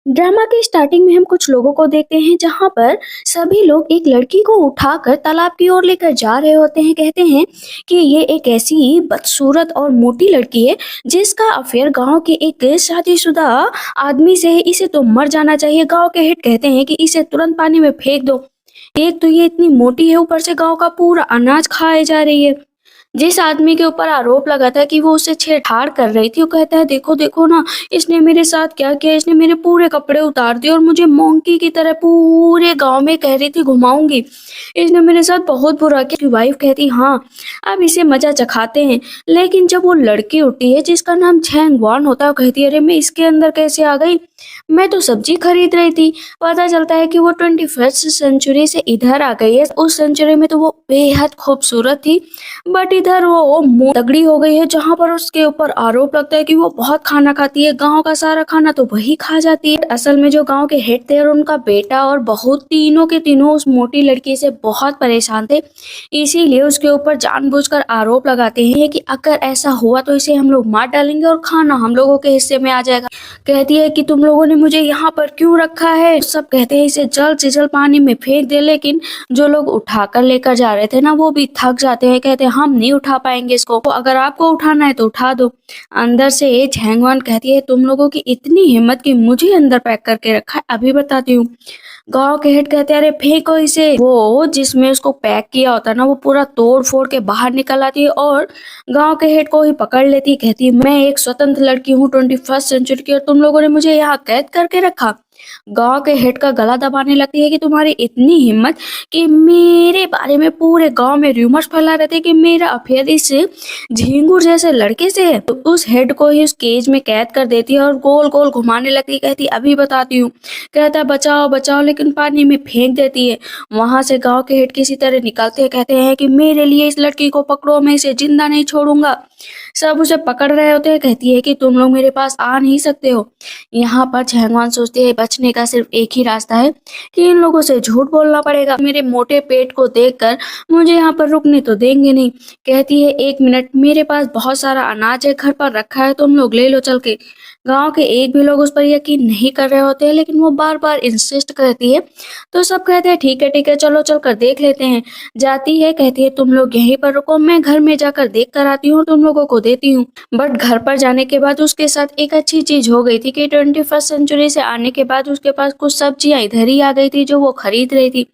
Drama के starting में हम कुछ लोगों को देखते हैं जहां पर सभी लोग एक लड़की को उठाकर तालाब की ओर लेकर जा रहे होते हैं। कहते हैं कि ये एक ऐसी बदसूरत और मोटी लड़की है जिसका अफेयर गांव के एक शादीशुदा आदमी से है। इसे तो मर जाना चाहिए। गांव के हेड कहते हैं कि इसे तुरंत पानी में फेंक दो। एक तो ये इतनी मोटी है, ऊपर से गांव का पूरा अनाज खाए जा रही है। जिस आदमी के ऊपर आरोप लगा था कि वो उससे छेड़छाड़ कर रही थी, वो कहता है देखो देखो ना, इसने मेरे साथ क्या किया, इसने मेरे पूरे कपड़े उतार दिए और मुझे मोंकी की तरह पूरे गांव में कह रही थी घुमाऊंगी। इसने मेरे साथ बहुत बुरा किया। उसकी वाइफ कहती हाँ, अब इसे मजा चखाते हैं। लेकिन जब वो लड़की उठी है जिसका नाम झैंग वान होता है, वो कहती है अरे मैं इसके अंदर कैसे आ गई, मैं तो सब्जी खरीद रही थी। पता चलता है कि वो 21st सेंचुरी से इधर आ गई है। उस सेंचुरी में तो वो बेहद खूबसूरत थी, बट इधर वो तगड़ी हो गई है, जहां पर उसके ऊपर आरोप लगता है कि वो बहुत खाना खाती है। गांव का सारा खाना तो वही खा जाती है। असल में जो गांव के हेड थे और उनका बेटा और बहू, तीनों के तीनों उस मोटी लड़की से बहुत परेशान थे। इसीलिए उसके ऊपर जानबूझकर आरोप लगाते हैं कि अगर ऐसा हुआ तो इसे हम लोग मार डालेंगे और खाना हम लोगों के हिस्से में आ जाएगा। कहती है कि तुम लोगों ने मुझे यहाँ पर क्यों रखा है। सब कहते हैं इसे जल्द से जल्द पानी में फेंक दे। लेकिन जो लोग उठाकर लेकर जा रहे थे ना, वो भी थक जाते हैं। कहते हैं हम नहीं उठा पाएंगे इसको, तो अगर आपको उठाना है तो उठा दो। अंदर से झैंगवान कहती है तुम लोगों की इतनी हिम्मत कि मुझे अंदर पैक करके रखा है, अभी बताती हूँ। गांव के हेड कहते हैं अरे फेंको इसे। वो जिसमें उसको पैक किया होता है ना, वो पूरा तोड़ फोड़ के बाहर निकल आती है और गांव के हेड को ही पकड़ लेती है। कहती है मैं एक स्वतंत्र लड़की हूँ 21st सेंचुरी की, और तुम लोगों ने मुझे यहाँ कैद करके रखा। गांव के हेड का गला दबाने लगती है कि तुम्हारी इतनी हिम्मत कि मेरे बारे में पूरे गांव में रूमर्स फैला रहे थे कि मेरा अफेयर इस झिंगुर जैसे लड़के से है। तो उस हेड को ही उस केज में कैद कर देती है और गोल गोल घुमाने लगती है। कहती अभी बताती हूँ। कहता बचाओ बचाओ, लेकिन पानी में फेंक देती है। वहां से गांव के हेड किसी तरह निकलते हैं। कहते हैं कि मेरे लिए इस लड़की को पकड़ो, मैं इसे जिंदा नहीं छोड़ूंगा। सब उसे पकड़ रहे होते हैं। कहती है कि तुम लोग मेरे पास आ नहीं सकते हो। यहाँ पर झैंगवान सोचते हैं बचने का सिर्फ एक ही रास्ता है कि इन लोगों से झूठ बोलना पड़ेगा। मेरे मोटे पेट को देखकर मुझे यहाँ पर रुकने तो देंगे नहीं। कहती है एक मिनट, मेरे पास बहुत सारा अनाज है, घर पर रखा है, तुम लोग ले लो चल के। गांव के एक भी लोग उस पर यकीन नहीं कर रहे होते हैं, लेकिन वो बार बार इंसिस्ट करती है। तो सब कहते हैं ठीक है चलो चल कर देख लेते हैं। जाती है, कहती है तुम लोग यहीं पर रुको, मैं घर में जाकर देख कर आती हूँ, तुम लोगों को देती हूँ। बट घर पर जाने के बाद उसके साथ एक अच्छी चीज हो गई थी कि 21st सेंचुरी से आने के बाद उसके पास कुछ सब्जियां इधर ही आ गई थी जो वो खरीद रही थी।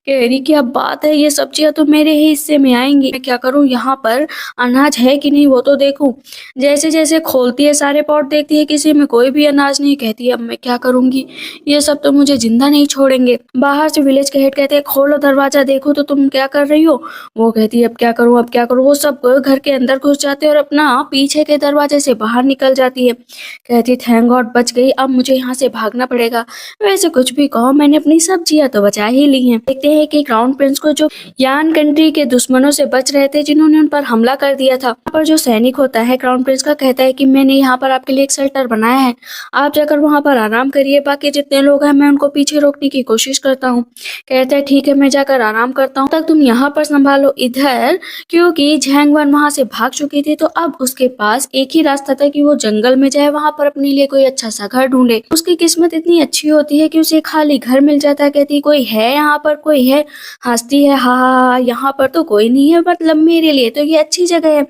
कह रही क्या बात है, ये सब्जियां तो मेरे ही हिस्से में आएंगी। मैं क्या करूं, यहाँ पर अनाज है कि नहीं वो तो देखूं। जैसे जैसे खोलती है सारे पॉट, देखती है किसी में कोई भी अनाज नहीं। कहती है अब मैं क्या करूंगी, ये सब तो मुझे जिंदा नहीं छोड़ेंगे। बाहर से विलेज के हेड कहते हैं खोलो दरवाजा, देखो तो तुम क्या कर रही हो। वो कहती है अब क्या करूं अब क्या करूं। वो सब घर के अंदर घुस जाते हैं और अपना पीछे के दरवाजे से बाहर निकल जाती है। कहती थैंक गॉड बच गई, अब मुझे यहाँ से भागना पड़ेगा। वैसे कुछ भी कहो, मैंने अपनी सब्जियां तो बचा ही ली हैं। देखते हैं कि क्राउन प्रिंस को जो यान कंट्री के दुश्मनों से बच रहे थे, जिन्होंने उन पर हमला कर दिया था, यहाँ पर जो सैनिक होता है क्राउन प्रिंस का, कहता है कि मैंने यहाँ पर आपके लिए एक शेल्टर बनाया है, आप जाकर वहां पर आराम करिए। बाकी जितने लोग हैं मैं उनको पीछे रोकने की कोशिश करता हूँ। कहता है ठीक है मैं जाकर आराम करता हूँ, तक तुम यहाँ पर संभालो इधर, क्योंकि झैंगवन वहां से भाग चुकी थी। तो अब उसके पास एक ही रास्ता था कि वो जंगल में जाए, वहां पर अपने लिए कोई अच्छा सा घर ढूंढे। उसकी किस्मत इतनी अच्छी होती है कि उसे खाली घर मिल जाता है। कहती कोई है यहाँ पर, कोई है। हंसती है हा हा हा, यहाँ पर तो कोई नहीं है, मतलब मेरे लिए तो ये अच्छी जगह है।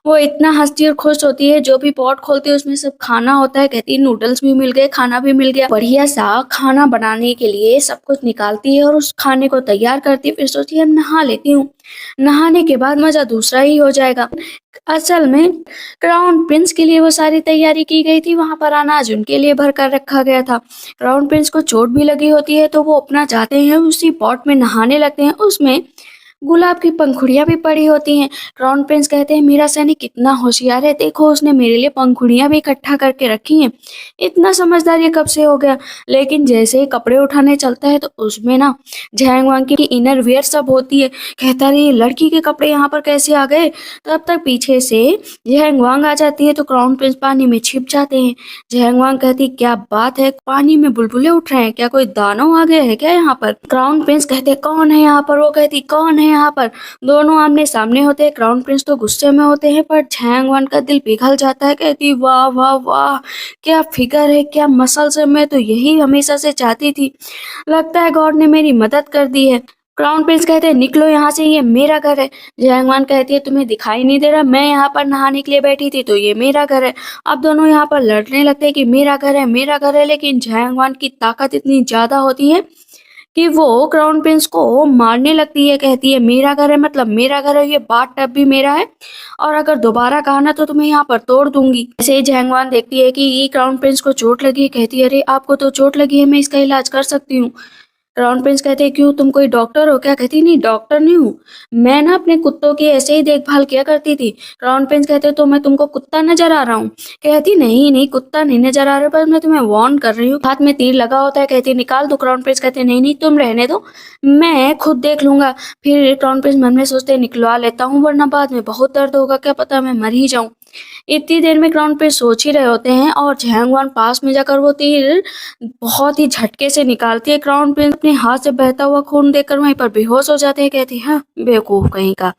वो इतना हंसती और खुश होती है। जो भी पॉट खोलती है उसमें सब खाना होता है। कहती है नूडल्स भी मिल गए, खाना भी मिल गया। बढ़िया सा खाना बनाने के लिए सब कुछ निकालती है और उस खाने को तैयार करती है। फिर सोचती है अब नहा लेती हूँ, नहाने के बाद मजा दूसरा ही हो जाएगा। असल में क्राउन प्रिंस के लिए वो सारी तैयारी की गई थी, वहां पर अनाज उनके लिए भर कर रखा गया था। क्राउन प्रिंस को चोट भी लगी होती है, तो वो अपना जाते हैं उसी पॉट में नहाने लगते हैं। उसमें गुलाब की पंखुड़ियां भी पड़ी होती हैं। क्राउन प्रिंस कहते हैं मेरा सैनिक कितना होशियार है, देखो उसने मेरे लिए पंखुड़ियां भी इकट्ठा करके रखी हैं। इतना समझदार ये कब से हो गया। लेकिन जैसे ही कपड़े उठाने चलता है तो उसमें ना झैंग वांग की इनर वियर सब होती है। कहता है ये लड़की के कपड़े यहाँ पर कैसे आ गए। तब तक पीछे से झैंग वांग आ जाती है, तो क्राउन प्रिंस पानी में छिप जाते हैं। झैंग वांग कहती क्या बात है, पानी में बुलबुले उठ रहे हैं क्या, कोई दानव आ गए हैं क्या यहाँ पर। क्राउन प्रिंस कहते कौन है यहाँ पर। वो कहती कौन है हैं यहाँ पर। दोनों आमने-सामने होते हैं, क्राउन प्रिंस तो गुस्से में होते हैं पर झांग वन का दिल पिघल जाता है, कहती वाह, वाह, वाह! क्या फिगर है, क्या मसल्स है, मैं तो यही हमेशा से चाहती थी। लगता है गॉड ने मेरी मदद कर दी है। क्राउन प्रिंस कहते हैं निकलो यहाँ से, ये मेरा घर है। जैंगवान कहती है तुम्हें दिखाई नहीं दे रहा, मैं यहाँ पर नहाने के लिए बैठी थी तो ये मेरा घर है। अब दोनों यहाँ पर लड़ने लगते हैं कि मेरा घर है, मेरा घर है, लेकिन जैंगवान की ताकत इतनी ज्यादा होती है कि वो क्राउन प्रिंस को मारने लगती है। कहती है मेरा घर है मतलब मेरा घर है, ये बाथ टब भी मेरा है और अगर दोबारा कहा ना तो तुम्हें यहाँ पर तोड़ दूंगी। ऐसे ही जैंगवान देखती है कि क्राउन प्रिंस को चोट लगी है, कहती है अरे आपको तो चोट लगी है, मैं इसका इलाज कर सकती हूँ। क्राउन प्रिंस कहते हैं क्यों, तुम कोई डॉक्टर हो क्या? कहती नहीं, डॉक्टर नहीं हूँ, मैं ना अपने कुत्तों की ऐसे ही देखभाल किया करती थी। क्राउन प्रिंस कहते तो मैं तुमको कुत्ता नजर आ रहा हूँ? कहती नहीं नहीं, कुत्ता नहीं नजर आ रहा, पर मैं तुम्हें वार्न कर रही हूँ, हाथ में तीर लगा होता है। कहती निकाल दो। क्राउन प्रिंस कहते नहीं नहीं, तुम रहने दो, मैं खुद देख लूंगा। फिर क्राउन प्रिंस मन में सोचते निकलवा लेता हूँ वरना बाद में बहुत दर्द होगा, क्या पता मैं मर ही जाऊं। इतनी देर में क्राउन प्रिंस सोच ही रहे होते हैं और झांगवान पास में जाकर वो तीर बहुत ही झटके से निकालती है। क्राउन प्रिंस अपने हाथ से बहता हुआ खून देखकर वहीं पर बेहोश हो जाते हैं। कहती है हाँ, बेवकूफ कहीं का।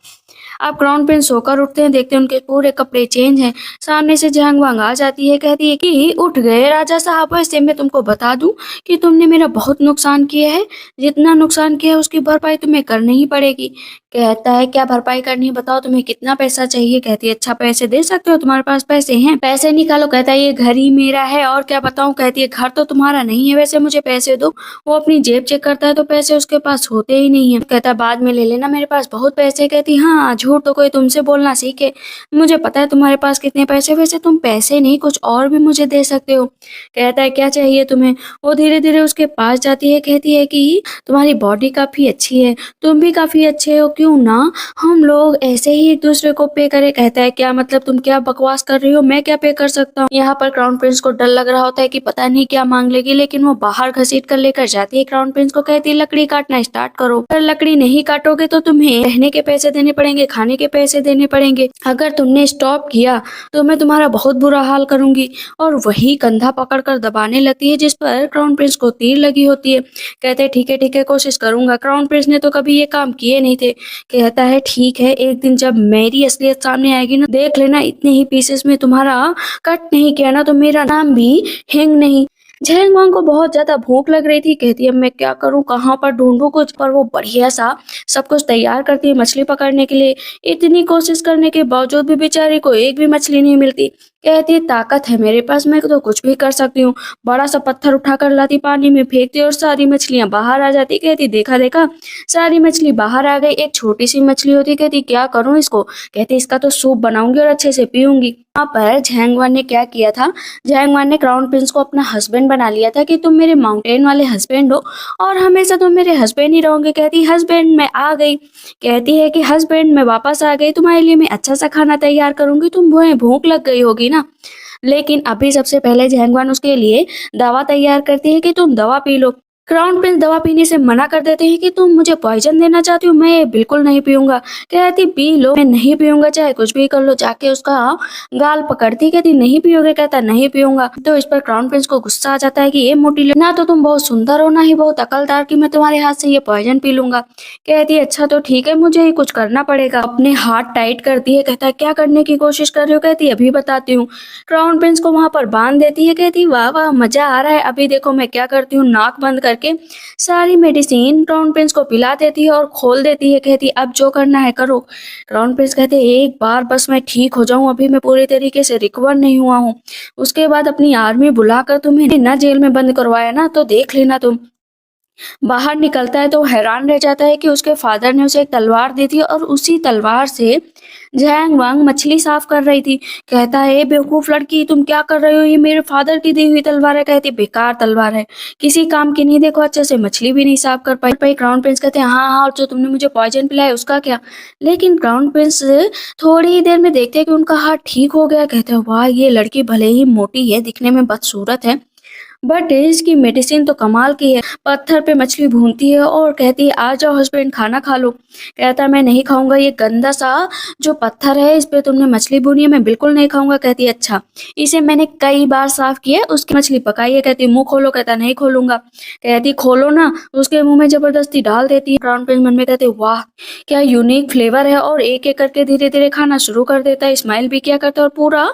अब क्राउन प्रिंस सोकर उठते हैं, देखते हैं उनके पूरे कपड़े चेंज हैं। सामने से झांग वांग आ जाती है, कहती है कि उठ गए राजा साहब, वैसे मैं तुमको बता दूं कि तुमने मेरा बहुत नुकसान किया है, जितना नुकसान किया है उसकी भरपाई तुम्हें करनी ही पड़ेगी। कहता है क्या भरपाई करनी है, बताओ तुम्हें कितना पैसा चाहिए? कहती है अच्छा पैसे दे सकते हो, तुम्हारे पास पैसे हैं, पैसे निकालो। कहता है ये घर ही मेरा है और क्या बताऊं। कहती है घर तो तुम्हारा नहीं है, वैसे मुझे पैसे दो। वो अपनी जेब चेक करता है तो पैसे उसके पास होते ही नहीं है। कहता है बाद में ले लेना, मेरे पास बहुत पैसे। कहती हाँ, झूठ तो कोई तुमसे बोलना सीखे, मुझे पता है तुम्हारे पास कितने पैसे, वैसे तुम पैसे नहीं कुछ और भी मुझे दे सकते हो। कहता है क्या चाहिए तुम्हें? वो धीरे धीरे उसके पास जाती है, कहती है कि तुम्हारी बॉडी काफी अच्छी है, तुम भी काफी अच्छे हो, क्यों ना हम लोग ऐसे ही एक दूसरे को पे करें। कहता है क्या मतलब, तुम क्या बकवास कर रही हो, मैं क्या पे कर सकता हूँ? यहाँ पर क्राउन प्रिंस को डर लग रहा होता है कि पता नहीं क्या मांग लेगी, लेकिन वो बाहर घसीट कर लेकर जाती है। क्राउन प्रिंस को कहती है लकड़ी काटना स्टार्ट करो, अगर लकड़ी नहीं काटोगे तो तुम्हें रहने के पैसे देने पड़ेंगे, खाने के पैसे देने पड़ेंगे, अगर तुमने स्टॉप किया तो मैं तुम्हारा बहुत बुरा हाल करूंगी। और वही कंधा पकड़कर दबाने लगती है जिस पर क्राउन प्रिंस को तीर लगी होती है। कहते हैं ठीक है कोशिश करूंगा। क्राउन प्रिंस ने तो कभी ये काम किए नहीं थे। कहता है ठीक है, एक दिन जब मेरी असलियत सामने आएगी ना, देख लेना, इतने ही पीसेस में तुम्हारा कट नहीं किया ना तो मेरा नाम भी हिंग नहीं। झैंग वांग को बहुत ज्यादा भूख लग रही थी। कहती है मैं क्या करूं, कहाँ पर ढूंढूं कुछ, पर वो बढ़िया सा सब कुछ तैयार करती है मछली पकड़ने के लिए। इतनी कोशिश करने के बावजूद भी बेचारी को एक भी मछली नहीं मिलती। कहती है ताकत है मेरे पास, मैं तो कुछ भी कर सकती हूँ। बड़ा सा पत्थर उठाकर लाती, पानी में फेंकती और सारी मछलियां बाहर आ जाती। कहती देखा देखा, सारी मछली बाहर आ गई। एक छोटी सी मछली होती। कहती क्या करूं इसको? कहती इसका तो सूप बनाऊंगी और अच्छे से पीऊंगी। यहाँ पर झैंगवान ने क्या किया था, झैंगवान ने क्राउन प्रिंस को अपना हस्बैंड बना लिया था कि तुम मेरे माउंटेन वाले हस्बैंड हो और हमेशा तुम मेरे हस्बैंड ही रहोगे। कहती हस्बैंड मैं आ गई। कहती है कि हस्बैंड मैं वापस आ गई, तुम्हारे लिए मैं अच्छा सा खाना तैयार करूंगी, तुम भूख लग गई होगी ना। लेकिन अभी सबसे पहले झैंगवान उसके लिए दवा तैयार करती है कि तुम दवा पी लो। क्राउन प्रिंस दवा पीने से मना कर देते हैं कि तुम मुझे पॉइजन देना चाहती हो, मैं ये बिल्कुल नहीं पीऊंगा। कहती पी लो, मैं नहीं पीऊंगा, चाहे कुछ भी कर लो। जाके उसका गाल पकड़ती, कहती नहीं पियोगे? कहता नहीं पीऊंगा। तो इस पर क्राउन प्रिंस को गुस्सा आ जाता है कि ये मोटी ना तो तुम बहुत सुंदर हो ना ही बहुत अकलदार कि मैं तुम्हारे हाथ से ये पॉइजन पी लूंगा। कहती अच्छा तो ठीक है, मुझे ही कुछ करना पड़ेगा। अपने हाथ टाइट करती है। कहता है क्या करने की कोशिश कर रही हो? कहती अभी बताती हूँ। क्राउन प्रिंस को वहां पर बांध देती है। कहती वाह वाह मजा आ रहा है, अभी देखो मैं क्या करती हूँ। नाक बंद करके सारी मेडिसिन क्राउन प्रिंस को पिला देती है और खोल देती है। कहती अब जो करना है करो। क्राउन प्रिंस कहते एक बार बस मैं ठीक हो जाऊं, अभी मैं पूरे तरीके से रिकवर नहीं हुआ हूँ, उसके बाद अपनी आर्मी बुलाकर तुम्हें ना जेल में बंद करवाया ना तो देख लेना तुम। बाहर निकलता है तो हैरान रह जाता है कि उसके फादर ने उसे एक तलवार दी थी और उसी तलवार से झैंग वांग मछली साफ कर रही थी। कहता है बेवकूफ लड़की, तुम क्या कर रही हो, ये मेरे फादर की दी हुई तलवार है। कहती बेकार तलवार है, किसी काम की नहीं, देखो अच्छे से मछली भी नहीं साफ कर पाई। क्राउन प्रिंस कहते हैं हाँ हाँ, और जो तुमने मुझे पॉइजन पिलाया उसका क्या? लेकिन क्राउन प्रिंस थोड़ी ही देर में देखते हैं कि उनका हाथ ठीक हो गया। कहते हैं वाह, ये लड़की भले ही मोटी है, दिखने में बदसूरत है, बट इसकी मेडिसिन तो कमाल की है। पत्थर पे मछली भूनती है और कहती है आ जाओ हस्बैंड खाना खा लो। कहता है मैं नहीं खाऊंगा, ये गंदा सा जो पत्थर है इस पे तुमने मछली भूनी है, मैं बिल्कुल नहीं खाऊंगा। कहती है अच्छा, इसे मैंने कई बार साफ किया है, उसकी मछली पकाई है। कहती है मुंह खोलो। कहता है नहीं खोलूंगा। कहती खोलो ना, उसके मुंह में जबरदस्ती डाल देती है। क्राउन प्रिंस मन में कहते वाह क्या यूनिक फ्लेवर है, और एक एक करके धीरे धीरे खाना शुरू कर देता है। स्माइल भी क्या करता है और पूरा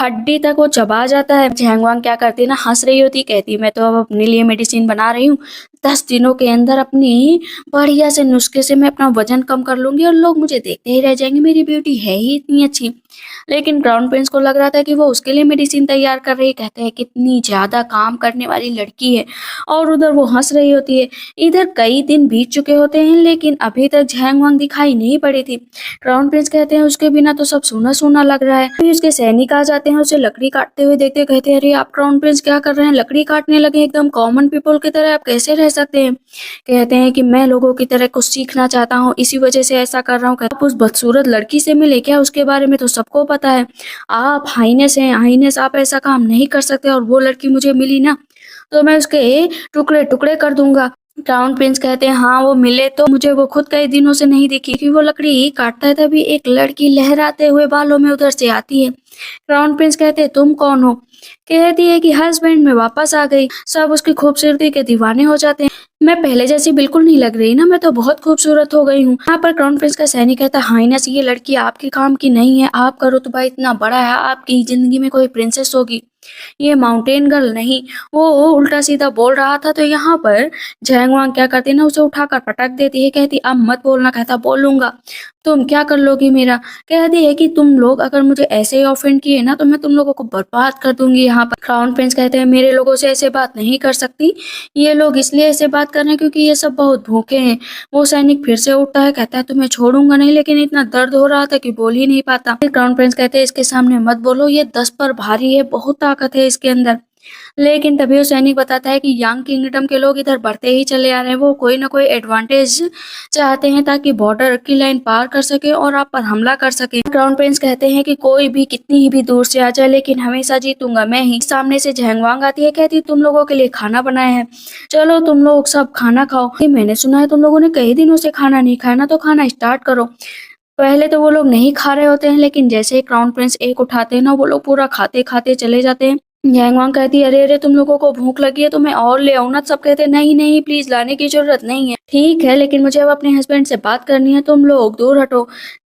हड्डी तक वो चबा जाता है। झैंगवांग क्या करती है ना, हंस रही होती, कहती मैं तो अब अपने लिए मेडिसिन बना रही हूँ, 10 दिनों के अंदर अपनी बढ़िया से नुस्खे से मैं अपना वजन कम कर लूंगी और लोग मुझे देखते ही रह जाएंगे, मेरी ब्यूटी है ही इतनी अच्छी। लेकिन क्राउन प्रिंस को लग रहा था कि वो उसके लिए मेडिसिन तैयार कर रही है। कहते हैं कितनी ज्यादा काम करने वाली लड़की है, और उधर वो हंस रही होती है। इधर कई दिन बीत चुके होते हैं लेकिन अभी तक झैंगवांग दिखाई नहीं पड़ी थी। क्राउन प्रिंस कहते हैं उसके बिना तो सब सूना सूना लग रहा है। फिर उसके सैनिक आ जाते हैं, उसे लकड़ी काटते हुए देखते, कहते हैं अरे आप क्राउन प्रिंस क्या कर रहे हैं, लकड़ी काटने लगे एकदम कॉमन पीपल की तरह, आप कैसे रह सकते हैं। कहते हैं कि मैं लोगों की तरह कुछ सीखना चाहता हूँ, इसी वजह से ऐसा कर रहा हूँ। आप उस बदसूरत लड़की से मिले क्या, उसके बारे में तो सबको पता है, आप हाइनेस हैं, हाइनेस आप ऐसा काम नहीं कर सकते, और वो लड़की मुझे मिली ना तो मैं उसके टुकड़े टुकड़े कर दूंगा। क्राउन प्रिंस कहते हैं हाँ वो मिले तो मुझे वो खुद कई दिनों से नहीं दिखी, कि वो लकड़ी काटता है तभी एक लड़की लहराते हुए बालों में उधर से आती है। क्राउन प्रिंस कहते हैं तुम कौन हो। कहती है कि हस्बैंड में वापस आ गई, सब उसकी खूबसूरती के दीवाने हो जाते हैं, मैं पहले जैसी बिल्कुल नहीं लग रही ना, मैं तो बहुत खूबसूरत हो गई हूँ। यहाँ पर क्राउन प्रिंस का सैनिक कहता है हाइनेस ये लड़की आपके काम की नहीं है, आपका रुतबा इतना बड़ा है, आपकी जिंदगी में कोई प्रिंसेस होगी, ये माउंटेन गर्ल नहीं। वो उल्टा सीधा बोल रहा था तो यहाँ पर झैंगवांग क्या करती है ना, उसे उठाकर पटक देती है। कहती अब मत बोलना। कहता बोलूंगा, तुम क्या कर लोगी मेरा। कहती है कि तुम लोग अगर मुझे ऐसे ही ऑफेंड किए ना तो मैं तुम लोगों को बर्बाद कर दूंगी। यहाँ पर क्राउन प्रिंस कहते हैं मेरे लोगों से ऐसे बात नहीं कर सकती, ये लोग इसलिए ऐसे बात कर रहे हैं क्योंकि ये सब बहुत भूखे हैं। वो सैनिक फिर से उठता है, कहता है तुम्हें छोड़ूंगा नहीं, लेकिन इतना दर्द हो रहा था कि बोल ही नहीं पाता। फिर क्राउन प्रिंस कहते हैं इसके सामने मत बोलो, ये 10 पर भारी है, बहुत ताकत है इसके अंदर। लेकिन तभी वो सैनिक बताता है कि यांग किंगडम के लोग इधर बढ़ते ही चले आ रहे हैं, वो कोई ना कोई एडवांटेज चाहते हैं ताकि बॉर्डर की लाइन पार कर सके और आप पर हमला कर सके। क्राउन प्रिंस कहते हैं कि कोई भी कितनी ही भी दूर से आ जाए लेकिन हमेशा जीतूंगा मैं ही। सामने से झैंगवांग आती है, कहती तुम लोगों के लिए खाना बनाया है, चलो तुम लोग सब खाना खाओ। मैंने सुना है तुम लोगों ने कई दिनों से खाना नहीं खाया ना, तो खाना स्टार्ट करो। पहले तो वो लोग नहीं खा रहे होते हैं लेकिन जैसे ही क्राउन प्रिंस एक उठाते हैं ना, वो लोग पूरा खाते खाते चले जाते हैं। यांगवांग कहती है अरे अरे तुम लोगों को भूख लगी है तो मैं और ले आऊं ना। सब कहते हैं नहीं नहीं प्लीज लाने की जरूरत नहीं है। ठीक है लेकिन मुझे अब अपने हस्बैंड से बात करनी है, तुम लोग दूर हटो।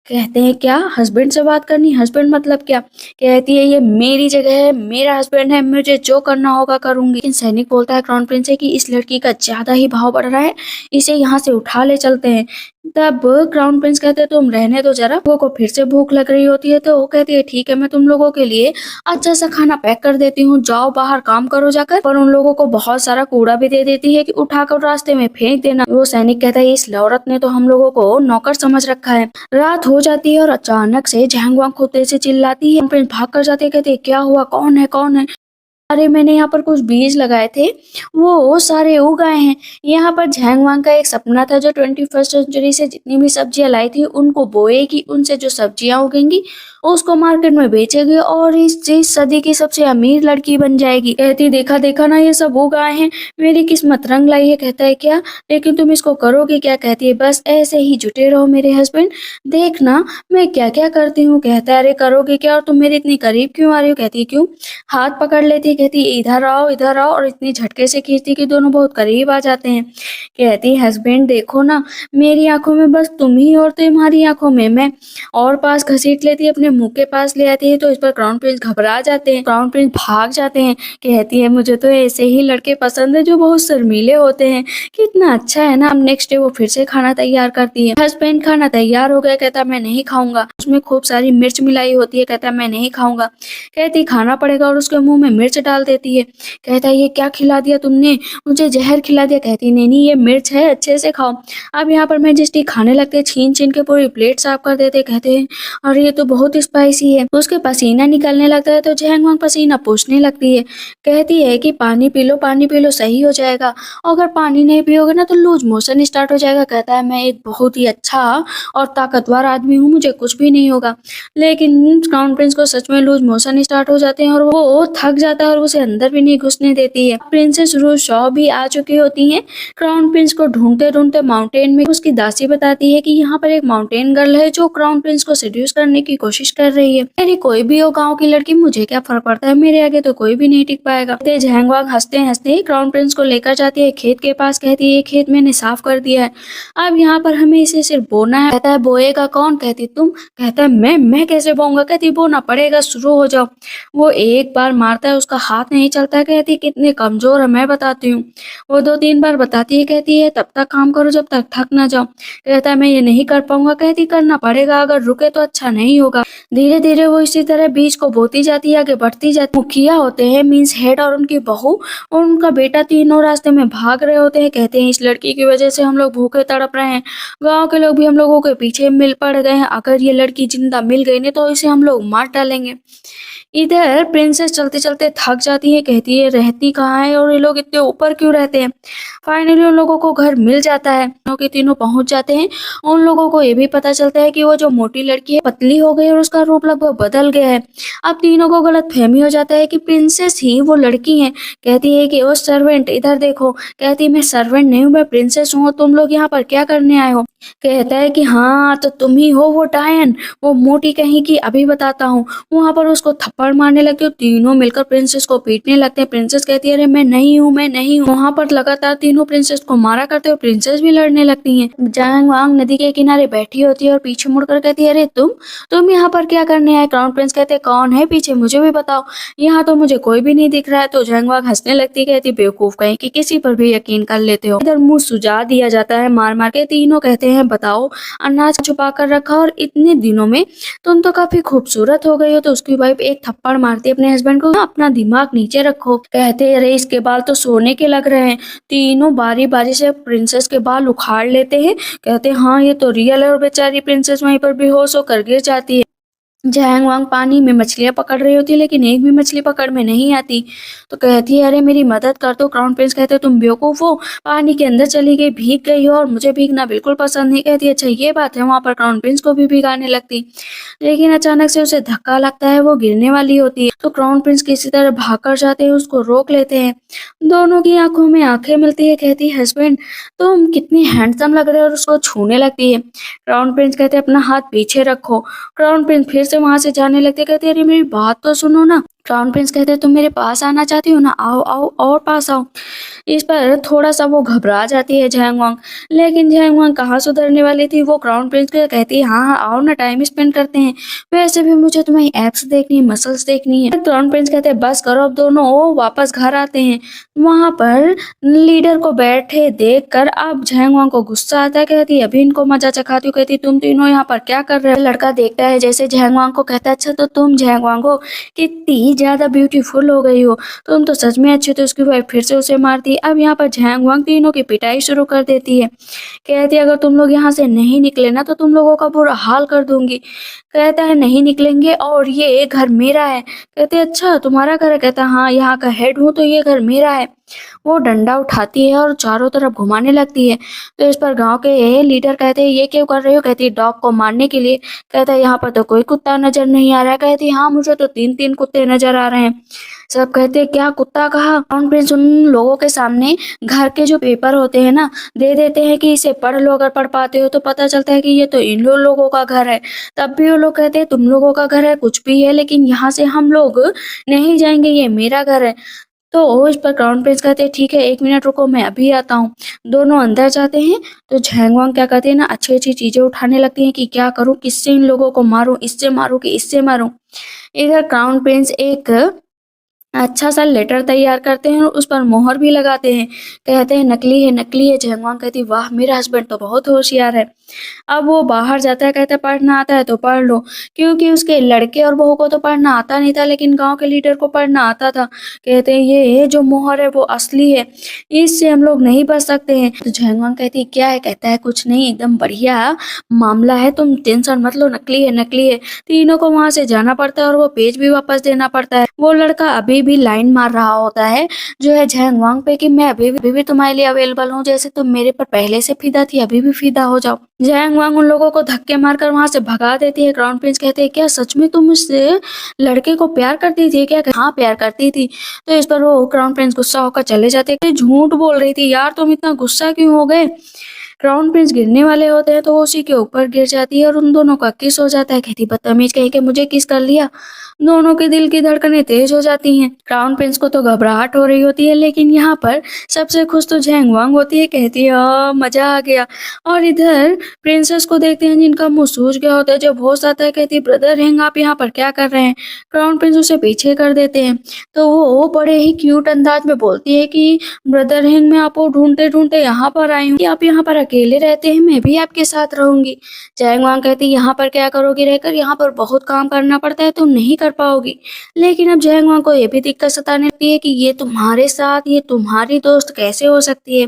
कहते हैं क्या हस्बैंड से बात करनी, हस्बैंड मतलब क्या। कहती है ये मेरी जगह है, मेरा हस्बैंड है, मुझे जो करना होगा करूंगी। लेकिन सैनिक बोलता है क्राउन प्रिंस से कि इस लड़की का ज्यादा ही भाव बढ़ रहा है, इसे यहाँ से उठा ले चलते हैं। तब क्राउन प्रिंस कहते हैं तुम रहने दो जरा, वो को फिर से भूख लग रही होती है तो वो कहती है ठीक है मैं तुम लोगों के लिए अच्छा सा खाना पैक कर देती हूँ, जाओ बाहर काम करो जाकर। पर उन लोगों को बहुत सारा कूड़ा भी दे देती है कि उठाकर रास्ते में फेंक देना। वो सैनिक कहता है इस औरत ने तो हम लोगों को नौकर समझ रखा है। रात हो जाती है और अचानक से झैंगवांग खुद से चिल्लाती है। प्रिंस भाग कर जाते, कहते क्या हुआ, कौन है कौन है। अरे मैंने यहाँ पर कुछ बीज लगाए थे, वो सारे उग आए हैं। यहाँ पर झैंगवांग का एक सपना था जो 21st सेंचुरी से जितनी भी सब्जियां लाई थी उनको बोएगी, उनसे जो सब्जियां उगेंगी उसको मार्केट में बेचेगी और इस सदी की सबसे अमीर लड़की बन जाएगी। कहती देखा देखा ना ये सब उग आए हैं, मेरी किस्मत रंग लाई है। कहता है क्या, लेकिन तुम इसको करोगे क्या। कहती है बस ऐसे ही जुटे रहो मेरे हस्बैंड, देखना मैं क्या क्या करती हूँ। कहता है अरे करोगे क्या, और तुम मेरे इतनी करीब क्यों आ रही हो। कहती है क्यों, हाथ पकड़ लेती, कहती इधर आओ, और इतनी झटके से खींचती कि दोनों बहुत करीब आ जाते हैं। कहती हस्बैंड देखो ना, मेरी आंखों में बस तुम ही और तुम्हारी आंखों में मैं। और पास घसीट लेती है, अपने मुंह के पास ले आती है तो इस पर क्राउन प्रिंस घबरा जाते हैं, क्राउन प्रिंस भाग जाते हैं। कहती है मुझे तो ऐसे ही लड़के पसंद है जो बहुत शर्मीले होते हैं, कितना अच्छा है ना। अब नेक्स्ट डे वो फिर से खाना तैयार करती है। हस्बैंड खाना तैयार हो गया, कहता मैं नहीं खाऊंगा, उसमें खूब सारी मिर्च मिलाई होती है। कहता मैं नहीं खाऊंगा। कहती खाना पड़ेगा और उसके मुंह में मिर्च डाल देती है। कहता है ये क्या खिला दिया तुमने, मुझे जहर खिला दिया। कहती नहीं नहीं ये मिर्च है, अच्छे से खाओ। अब यहाँ पर मैजेस्टी खाने लगते हैं, छीन छीन के पूरी प्लेट साफ कर देते। कहते हैं और ये तो बहुत स्पाइसी है। उसके पसीना निकलने लगता है तो झैंगवांग पसीना पूछने लगती है। कहती है कि पानी पी लो सही हो जाएगा, अगर पानी नहीं पियोगे ना तो लूज मोशन स्टार्ट हो जाएगा। कहता है मैं एक बहुत ही अच्छा और ताकतवर आदमी हूँ, मुझे कुछ भी नहीं होगा। लेकिन क्राउन प्रिंस को सच में लूज मोशन स्टार्ट हो जाते हैं और वो थक जाता है और उसे अंदर भी नहीं घुसने देती है। प्रिंसेस रूशॉ भी आ चुकी होती हैं। क्राउन प्रिंस को ढूंढते ढूंढते माउंटेन में उसकी दासी बताती है कि यहाँ पर एक माउंटेन गर्ल है जो क्राउन प्रिंस को सेड्यूस करने की कोशिश कर रही है। अरे कोई भी हो गाँव की लड़की, मुझे क्या फर्क पड़ता है, मेरे आगे तो कोई भी नहीं टिक पाएगा। झैंगवांग हंसते हंसते क्राउन प्रिंस को लेकर जाती है खेत के पास। कहती है खेत मैंने साफ कर दिया है, अब यहाँ पर हमें इसे सिर्फ बोना है। कहता है बोएगा कौन? कहती तुम। कहता है मैं कैसे बोऊंगा? कहती बोना पड़ेगा, शुरू हो जाओ। वो एक बार मारता है, उसका हाथ नहीं चलता। कहती कितने कमजोर है मैं बताती हूँ। वो 2-3 बार बताती है। कहती है तब तक काम करो जब तक थक ना जाओ। कहता है मैं ये नहीं कर पाऊंगा। कहती करना पड़ेगा, अगर रुके तो अच्छा नहीं होगा। धीरे धीरे वो इसी तरह बीज को बोती जाती है, आगे बढ़ती जाती। मुखिया होते हैं मीन्स हेड और उनकी बहू और उनका बेटा तीनों रास्ते में भाग रहे होते हैं। कहते हैं इस लड़की की वजह से हम लोग भूखे तड़प रहे हैं, गांव के लोग भी हम लोगों के पीछे मिल पड़ गए हैं। अगर ये लड़की जिंदा मिल गई ना तो इसे हम लोग मार डालेंगे। इधर प्रिंसेस चलते चलते थक जाती है। कहती है रहती कहाँ है और ये लोग इतने ऊपर क्यों रहते हैं। फाइनली उन लोगों को घर मिल जाता है, तीनों के तीनों पहुंच जाते हैं। उन लोगों को ये भी पता चलता है कि वो जो मोटी लड़की है पतली हो गई और उसका रूप लगभग बदल गया है। अब तीनों को गलत फहमी हो जाता है कि प्रिंसेस ही वो लड़की है। कहती है कि ओ सर्वेंट इधर देखो। कहती मैं सर्वेंट नहीं हूँ, मैं प्रिंसेस हूँ। तुम लोग यहाँ पर क्या करने आए हो? कहता है कि हाँ तो तुम ही हो वो डायन, वो मोटी कहीं की, अभी बताता हूँ। वहां पर उसको थप्पड़ मारने लगते हो, तीनों मिलकर प्रिंसेस को पीटने लगते हैं। प्रिंसेस कहती है अरे मैं नहीं हूँ, मैं नहीं हूँ। वहां पर लगातार तीनों प्रिंसेस को मारा करते हो, प्रिंसेस भी लड़ने लगती हैं। जांग वांग नदी के किनारे बैठी होती है और पीछे मुड़कर कहती है अरे तुम यहाँ पर क्या करने आए? क्राउन प्रिंस कहते हैं कौन है पीछे, मुझे भी बताओ, यहाँ तो मुझे कोई भी नहीं दिख रहा है। तो जांग वांग हंसने लगती है। कहती बेवकूफ कहीं कि किसी पर भी यकीन कर लेते हो। इधर मुंह सुजा दिया जाता है मार मार के। तीनों कहते हैं बताओ अनाज छुपा कर रखा और इतने दिनों में तुम तो काफी खूबसूरत हो गई हो। तो उसकी वाइफ एक थप्पड़ मारती है अपने हस्बैंड को, अपना दिमाग नीचे रखो। कहते अरे इसके बाल तो सोने के लग रहे हैं। तीनों बारी बारी से प्रिंसेस के बाल उखाड़ लेते हैं। कहते हाँ ये तो रियल है और बेचारी प्रिंसेस वहीं पर बेहोश होकर गिर जाती है। जैंग वांग पानी में मछलियां पकड़ रही होती है लेकिन एक भी मछली पकड़ में नहीं आती। तो कहती है अरे मेरी मदद कर दो। क्राउन प्रिंस कहते हैं तुम बेवकूफ हो, पानी के अंदर चली गई, भीग गई हो और मुझे भीगना बिल्कुल पसंद नहीं। कहती अच्छा ये बात है। वहां पर क्राउन प्रिंस को भी भिगाने लगती, लेकिन अचानक से उसे धक्का लगता है, वो गिरने वाली होती है। तो क्राउन प्रिंस किसी तरह भाग कर जाते हैं, उसको रोक लेते हैं। दोनों की आंखों में आंखें मिलती है। कहती है हस्बैंड तुम कितनी हैंडसम लग रहे हो और उसको छूने लगती है। क्राउन प्रिंस कहते हैं अपना हाथ पीछे रखो। क्राउन प्रिंस फिर से वहां से जाने लगते। कहते हैं अरे मेरी बात तो सुनो ना। क्राउन प्रिंस कहते हैं तुम मेरे पास आना चाहती हो ना, आओ आओ और पास आओ। इस पर थोड़ा सा वो घबरा जाती है झैंग वांग, लेकिन झैंग वांग कहाँ सुधरने वाली थी। वो क्राउन प्रिंस को कहती है हाँ हाँ आओ ना, टाइम स्पेंड करते हैं, वैसे भी मुझे तुम्हारी एब्स देखनी है, मसल्स देखनी है। क्राउन प्रिंस कहते हैं बस करो अब दोनों, वापस घर आते हैं। वहां पर लीडर को बैठे देखकर अब झैंग वांग को गुस्सा आता है। कहती है अभी इनको मजा चखाती हूँ। कहती तुम तीनों यहाँ पर क्या कर रहे हो? लड़का देखता है जैसे झैंग वांग को, कहता है अच्छा तो तुम झैंग वांग हो, कितनी ज्यादा ब्यूटीफुल हो गई हो, तुम तो सच में अच्छी। तो उसकी वाइफ फिर से उसे मारती है। अब यहाँ पर झैंग वांग तीनों की पिटाई शुरू कर देती है। कहती है अगर तुम लोग यहाँ से नहीं निकले ना तो तुम लोगों का बुरा हाल कर दूंगी। कहता है नहीं निकलेंगे और ये घर मेरा है। कहते हैं अच्छा तुम्हारा घर है? कहता है हाँ यहाँ का हेड हूँ तो ये घर मेरा है। वो डंडा उठाती है और चारों तरफ घुमाने लगती है। तो इस पर गांव के लीडर कहते हैं ये क्यों कर रहे हो? कहती है डॉग को मारने के लिए। कहता है यहाँ पर तो कोई कुत्ता नजर नहीं आ रहा है। कहती है हाँ मुझे तो 3-3 कुत्ते नजर आ रहे हैं। सब कहते हैं क्या कुत्ता कहा? क्राउन प्रिंस उन लोगों के सामने घर के जो पेपर होते हैं ना दे देते हैं कि इसे पढ़ लो, अगर पढ़ पाते हो तो पता चलता है कि ये तो इन लोगों का घर है। तब भी वो लोग कहते हैं तुम लोगों का घर है कुछ भी है, लेकिन यहाँ से हम लोग नहीं जाएंगे, ये मेरा घर है। तो इस पर क्राउन प्रिंस कहते हैं ठीक है 1 मिनट रुको मैं अभी आता हूँ। दोनों अंदर जाते हैं। तो झैंग वांग क्या करते हैं ना अच्छी अच्छी चीजें उठाने लगती हैं कि क्या करूँ, किससे इन लोगों को मारूं, इससे मारूं कि इससे मारूं। इधर क्राउन प्रिंस एक अच्छा सा लेटर तैयार करते हैं और उस पर मोहर भी लगाते हैं। कहते हैं नकली है नकली है। झैंग वांग कहती वाह मेरा हस्बैंड तो बहुत होशियार है। अब वो बाहर जाता है, कहता है पढ़ना आता है तो पढ़ लो, क्योंकि उसके लड़के और बहू को तो पढ़ना आता नहीं था लेकिन गांव के लीडर को पढ़ना आता था। कहते हैं ये जो मोहर है वो असली है, इससे हम लोग नहीं बच सकते हैं। तो झैंग वांग कहती क्या है? कहता है कुछ नहीं, एकदम बढ़िया मामला है, तुम टेंशन मत लो, नकली है नकली है। तीनों को वहां से जाना पड़ता है और वो पेज भी वापस देना पड़ता है। वो लड़का अभी अभी भी लाइन मार रहा होता है जो है झैंग वांग पे कि मैं अभी भी तुम्हारे लिए अवेलेबल हूँ, जैसे तुम मेरे पर पहले से फिदा थी अभी भी फिदा हो जाओ। झैंग वांग उन लोगों को धक्के मारकर वहां से भगा देती है। क्राउन प्रिंस कहते हैं क्या सच में तुम उस लड़के को प्यार करती थी क्या? हाँ प्यार करती थी। तो इस पर वो क्राउन प्रिंस गुस्सा होकर चले जाते हैं। झूठ बोल रही थी यार, तुम इतना गुस्सा क्यों हो गए? क्राउन प्रिंस गिरने वाले होते हैं तो वो उसी के ऊपर गिर जाती है और उन दोनों का किस हो जाता है। कहती बदतमीज कहीं के मुझे किस कर लिया। दोनों के दिल की धड़कनें तेज हो जाती हैं। क्राउन प्रिंस को तो घबराहट हो रही होती है, लेकिन यहाँ पर सबसे खुश तो झैंग वांग होती है। कहती है मजा आ गया। और इधर प्रिंसेस को देखते हैं जिनका मुंह सूज गया होता है। जब होश आता है कहती है ब्रदर हैंग आप यहाँ पर क्या कर रहे हैं? क्राउन प्रिंस उसे पीछे कर देते हैं। तो वो बड़े ही क्यूट अंदाज में बोलती है कि ब्रदर हैंग मैं आपको ढूंढते ढूंढते यहाँ पर आई हूँ कि आप यहाँ पर अकेले रहते हैं, मैं भी आपके साथ रहूंगी। जैंग वांग कहती यहाँ पर क्या करोगी रहकर, यहाँ पर बहुत काम करना पड़ता है, तुम नहीं कर पाओगी। लेकिन अब जैंग वांग को ये भी दिक्कत सताने लगती है कि ये तुम्हारे साथ ये तुम्हारी दोस्त कैसे हो सकती है।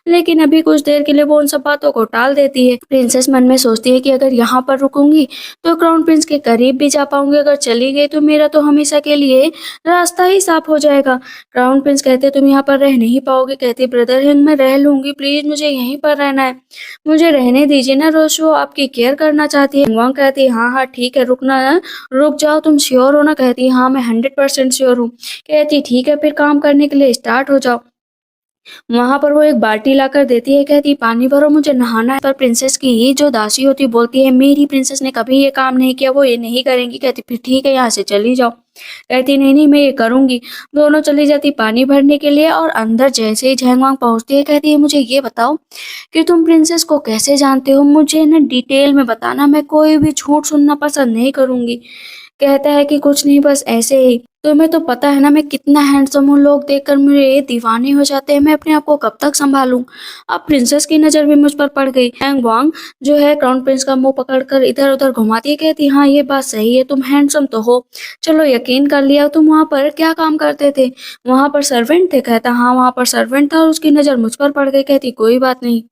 लेकिन अभी कुछ देर के लिए वो उन सब बातों को टाल देती है। प्रिंसेस मन में सोचती है कि अगर यहाँ पर रुकूंगी तो क्राउन प्रिंस के करीब भी जा पाऊंगी, अगर चली गई तो मेरा तो हमेशा के लिए रास्ता ही साफ हो जाएगा। क्राउन प्रिंस कहते तुम यहाँ पर रह नहीं पाओगे। कहती ब्रदर हिंग मैं रह लूंगी, प्लीज मुझे यहीं पर रहना है, मुझे रहने दीजिए ना। रोज वो आपकी केयर करना चाहती है। वांग कहती हाँ हाँ ठीक है रुकना है, रुक जाओ, तुम श्योर हो ना? कहती हाँ मैं 100% श्योर हूँ। कहती ठीक है फिर काम करने के लिए स्टार्ट हो जाओ। वहां पर वो एक बाल्टी लाकर देती है। कहती पानी भरो मुझे नहाना है। पर प्रिंसेस की जो दासी होती बोलती है मेरी प्रिंसेस ने कभी ये काम नहीं किया, वो ये नहीं करेंगी। कहती फिर ठीक है यहाँ से चली जाओ। कहती नहीं नहीं मैं ये करूंगी। दोनों चली जाती पानी भरने के लिए और अंदर जैसे ही झैंगवांग पहुंचती है कहती है मुझे ये बताओ कि तुम प्रिंसेस को कैसे जानते हो, मुझे ना डिटेल में बताना, मैं कोई भी झूठ सुनना पसंद नहीं करूंगी। कहता है कि कुछ नहीं बस ऐसे ही, तुम्हें तो पता है ना मैं कितना हैंडसम हूँ, लोग देखकर मेरे दीवाने हो जाते हैं, मैं अपने आप को कब तक संभालूं। अब प्रिंसेस की नजर भी मुझ पर पड़ गई। हैंग वांग जो है क्राउन प्रिंस का मुंह पकड़कर इधर उधर घुमाती है। कहती हाँ ये बात सही है, तुम हैंडसम तो हो, चलो यकीन कर लिया। तुम वहां पर क्या काम करते थे? वहां पर सर्वेंट थे। कहता हाँ वहां पर सर्वेंट था और उसकी नजर मुझ पर पड़ गई। कहती कोई बात नहीं,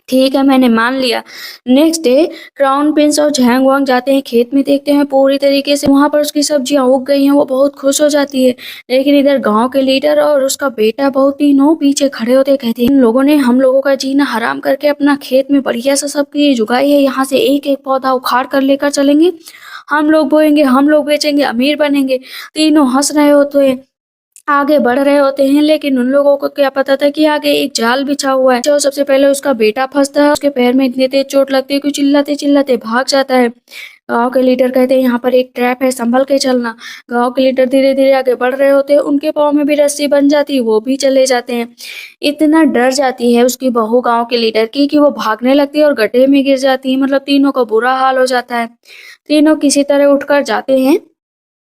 ठीक है मैंने मान लिया। नेक्स्ट डे क्राउन प्रिंस और झैंग वांग जाते हैं खेत में, देखते हैं पूरी तरीके से वहां पर उसकी सब्जियां उग गई हैं। वो बहुत खुश हो जाती है। लेकिन इधर गांव के लीडर और उसका बेटा बहुत तीनों पीछे खड़े होते, कहते हैं इन लोगों ने हम लोगों का जीना हराम करके अपना खेत में बढ़िया सा सबकी जुगाई है, यहाँ से एक एक पौधा उखाड़ कर लेकर चलेंगे, हम लोग बोएंगे, हम लोग बेचेंगे, अमीर बनेंगे। तीनों हंस रहे होते हैं, आगे बढ़ रहे होते हैं। लेकिन उन लोगों को क्या पता था कि आगे एक जाल बिछा हुआ है। जो सबसे पहले उसका बेटा फंसता है, उसके पैर में इतनी तेज चोट लगती है कि चिल्लाते चिल्लाते भाग जाता है। गांव के लीडर कहते हैं यहाँ पर एक ट्रैप है, संभल के चलना। गांव के लीडर धीरे धीरे आगे बढ़ रहे होते हैं, उनके पाँव में भी रस्सी बन जाती है, वो भी चले जाते हैं। इतना डर जाती है उसकी बहू गांव के लीडर की कि वो भागने लगती है और गड्ढे में गिर जाती है। मतलब तीनों का बुरा हाल हो जाता है। तीनों किसी तरह उठकर जाते हैं।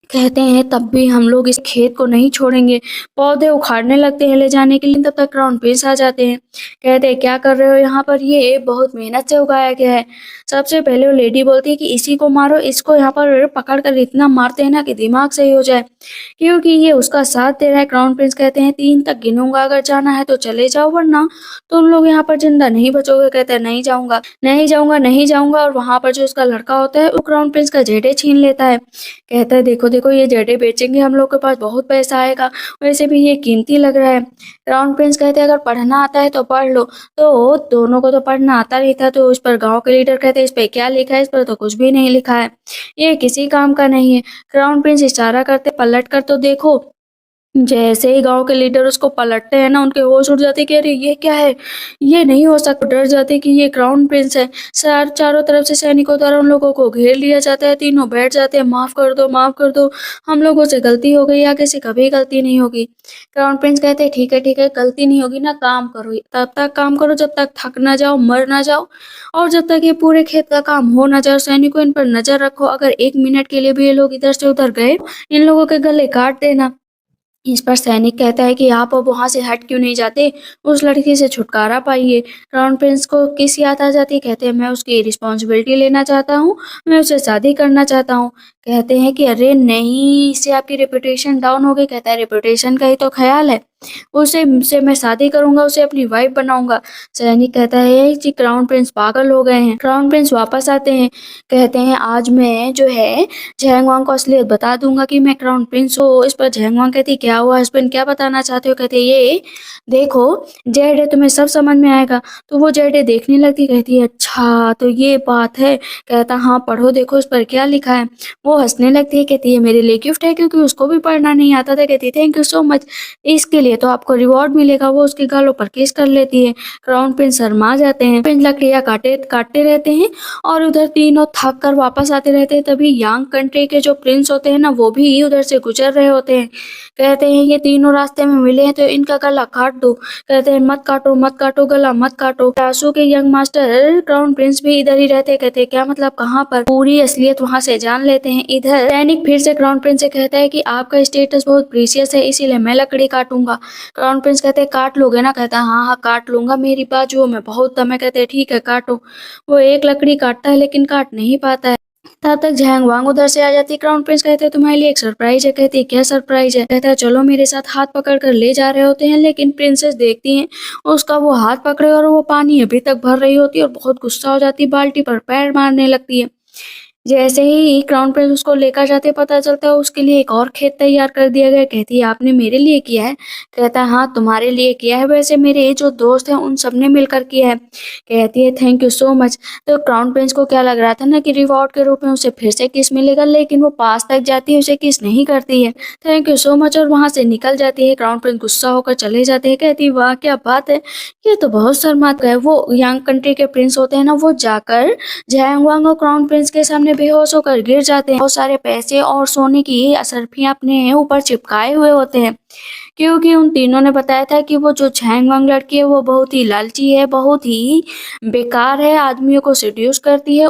कहते हैं तब भी हम लोग इस खेत को नहीं छोड़ेंगे। पौधे उखाड़ने लगते हैं ले जाने के लिए, तब तक क्राउन प्रिंस आ जाते हैं। कहते हैं क्या कर रहे हो यहाँ पर, ये बहुत मेहनत से उगाया गया है। सबसे पहले वो लेडी बोलती है कि इसी को मारो, इसको यहाँ पर पकड़ कर इतना मारते हैं ना कि दिमाग सही हो जाए, क्योंकि ये उसका साथ दे रहा है। क्राउन प्रिंस कहते हैं 3 तक गिनूंगा, अगर जाना है तो चले जाओ वरना तुम लोग यहाँ पर जिंदा नहीं बचोगे। कहते हैं नहीं जाऊंगा नहीं जाऊंगा नहीं जाऊंगा। और वहां पर जो उसका लड़का होता है वो क्राउन प्रिंस का जेडे छीन लेता है। कहता है देखो देखो ये जेडे बेचेंगे, हम लोग के पास बहुत पैसा आएगा, वैसे भी ये कीमती लग रहा है। क्राउन प्रिंस कहते हैं अगर पढ़ना आता है तो पढ़ लो। तो दोनों को तो पढ़ना आता नहीं था, तो उस पर गांव के लीडर कहते हैं इस पे क्या लिखा है, इस पर तो कुछ भी नहीं लिखा है, ये किसी काम का नहीं है। क्राउन प्रिंस इशारा करते पलट कर तो देखो। जैसे ही गांव के लीडर उसको पलटते हैं ना, उनके होश उड़ जाते कि अरे ये क्या है, ये नहीं हो सकता। डर जाते कि ये क्राउन प्रिंस है। सर चारों तरफ से सैनिकों द्वारा उन लोगों को घेर लिया जाता है। तीनों बैठ जाते हैं, माफ कर दो माफ कर दो, हम लोगों से गलती हो गई, आगे से कभी गलती नहीं होगी। क्राउन प्रिंस कहते हैं ठीक है गलती नहीं होगी ना, काम करो, तब तक काम करो जब तक थक ना जाओ, मर ना जाओ, और जब तक ये पूरे खेत का काम हो ना जाए। सैनिकों इन पर नजर रखो, अगर 1 मिनट के लिए भी ये लोग इधर से उधर गए, इन लोगों के गले काट देना। इस पर सैनिक कहता है कि आप अब वहां से हट क्यों नहीं जाते, उस लड़की से छुटकारा पाइए। क्राउन प्रिंस को किस याद आ जाती है, कहते हैं मैं उसकी रिस्पॉन्सिबिलिटी लेना चाहता हूँ, मैं उससे शादी करना चाहता हूँ। कहते हैं कि अरे नहीं, इससे आपकी रेपुटेशन डाउन हो गई। कहता है रेपुटेशन का ही तो ख्याल है, उसे से मैं शादी करूँगा, उसे अपनी वाइफ बनाऊँगा। सैनिक कहता है कि क्राउन प्रिंस पागल हो गए हैं। क्राउन प्रिंस वापस आते हैं, कहते हैं आज मैं जो है झैंग-वांग को असलियत बता दूँगा कि मैं क्राउन प्रिंस हूँ। इस पर झैंग-वांग कहती क्या हुआ हस्बैंड, क्या बताना चाहते हो? कहते ये देखो जेड है, तुम्हें सब समझ में आएगा। तो वो जेड है देखने लगती, कहती है अच्छा तो ये बात है। कहता हाँ पढ़ो देखो इस पर क्या लिखा है। वो हँसने लगती है, कहती है मेरे लिए गिफ्ट है क्योंकि उसको भी पढ़ना नहीं आता था। कहती है थैंक यू सो मच, इसके लिए तो आपको रिवॉर्ड मिलेगा। वो उसके गालों पर किस कर लेती है। क्राउन प्रिंस शर्मा जाते हैं। प्रिंस लकड़ियाँ काटते रहते हैं और उधर तीनों थक कर वापस आते रहते हैं। तभी यांग कंट्री के जो प्रिंस होते हैं ना वो भी उधर से गुजर रहे होते हैं। कहते हैं ये तीनों रास्ते में मिले हैं तो इनका गला काट दो। कहते हैं मत काटो गला मत काटो। तासू के यंग मास्टर क्राउन प्रिंस भी इधर ही रहते हैं। कहते हैं क्या मतलब कहाँ पर? पूरी असलियत वहाँ से जान लेते हैं। इधर सैनिक फिर से क्राउन प्रिंस से कहता है कि आपका स्टेटस बहुत प्रीशियस है इसीलिए मैं लकड़ी काटूंगा। क्राउन प्रिंस कहते हैं काट लोगे ना? कहता है हाँ हाँ काट लूंगा, मेरी बाजुओं में बहुत दम है। कहते हैं ठीक है काटो। वो एक लकड़ी काटता है लेकिन काट नहीं पाता है। तब तक झैंग वांग उधर से आ जाती है। क्राउन प्रिंस कहते हैं तुम्हारे लिए एक सरप्राइज है। कहती है क्या सरप्राइज है? कहता है चलो मेरे साथ। हाथ पकड़ कर ले जा रहे होते हैं लेकिन प्रिंसेस देखती हैं उसका वो हाथ पकड़े और वो पानी अभी तक भर रही होती है और बहुत गुस्सा हो जाती है, बाल्टी पर पैर मारने लगती है। जैसे ही क्राउन प्रिंस उसको लेकर जाते पता चलता है उसके लिए एक और खेत तैयार कर दिया गया। कहती है आपने मेरे लिए किया है? कहता है हाँ तुम्हारे लिए किया है, वैसे मेरे जो दोस्त हैं उन सबने मिलकर किया है। कहती है थैंक यू सो मच। तो क्राउन प्रिंस को क्या लग रहा था ना कि रिवॉर्ड के रूप में उसे फिर से किस मिलेगा, लेकिन वो पास तक जाती है उसे किस नहीं करती है। थैंक यू सो मच और वहां से निकल जाती है। क्राउन प्रिंस गुस्सा होकर चले जाते हैं। कहती है वाह क्या बात है, ये तो बहुत शर्माता है। वो यंग कंट्री के प्रिंस होते हैं ना वो जाकर झैंग वांग और क्राउन प्रिंस के सामने बेहोश होकर गिर जाते हैं। बहुत सारे पैसे और सोने की असरफियां अपने ऊपर चिपकाए हुए होते हैं क्योंकि उन तीनों ने बताया था कि वो जो झैंग वांग लड़की है वो बहुत ही लालची है, बहुत ही बेकार है, आदमियों को सेड्यूस करती है।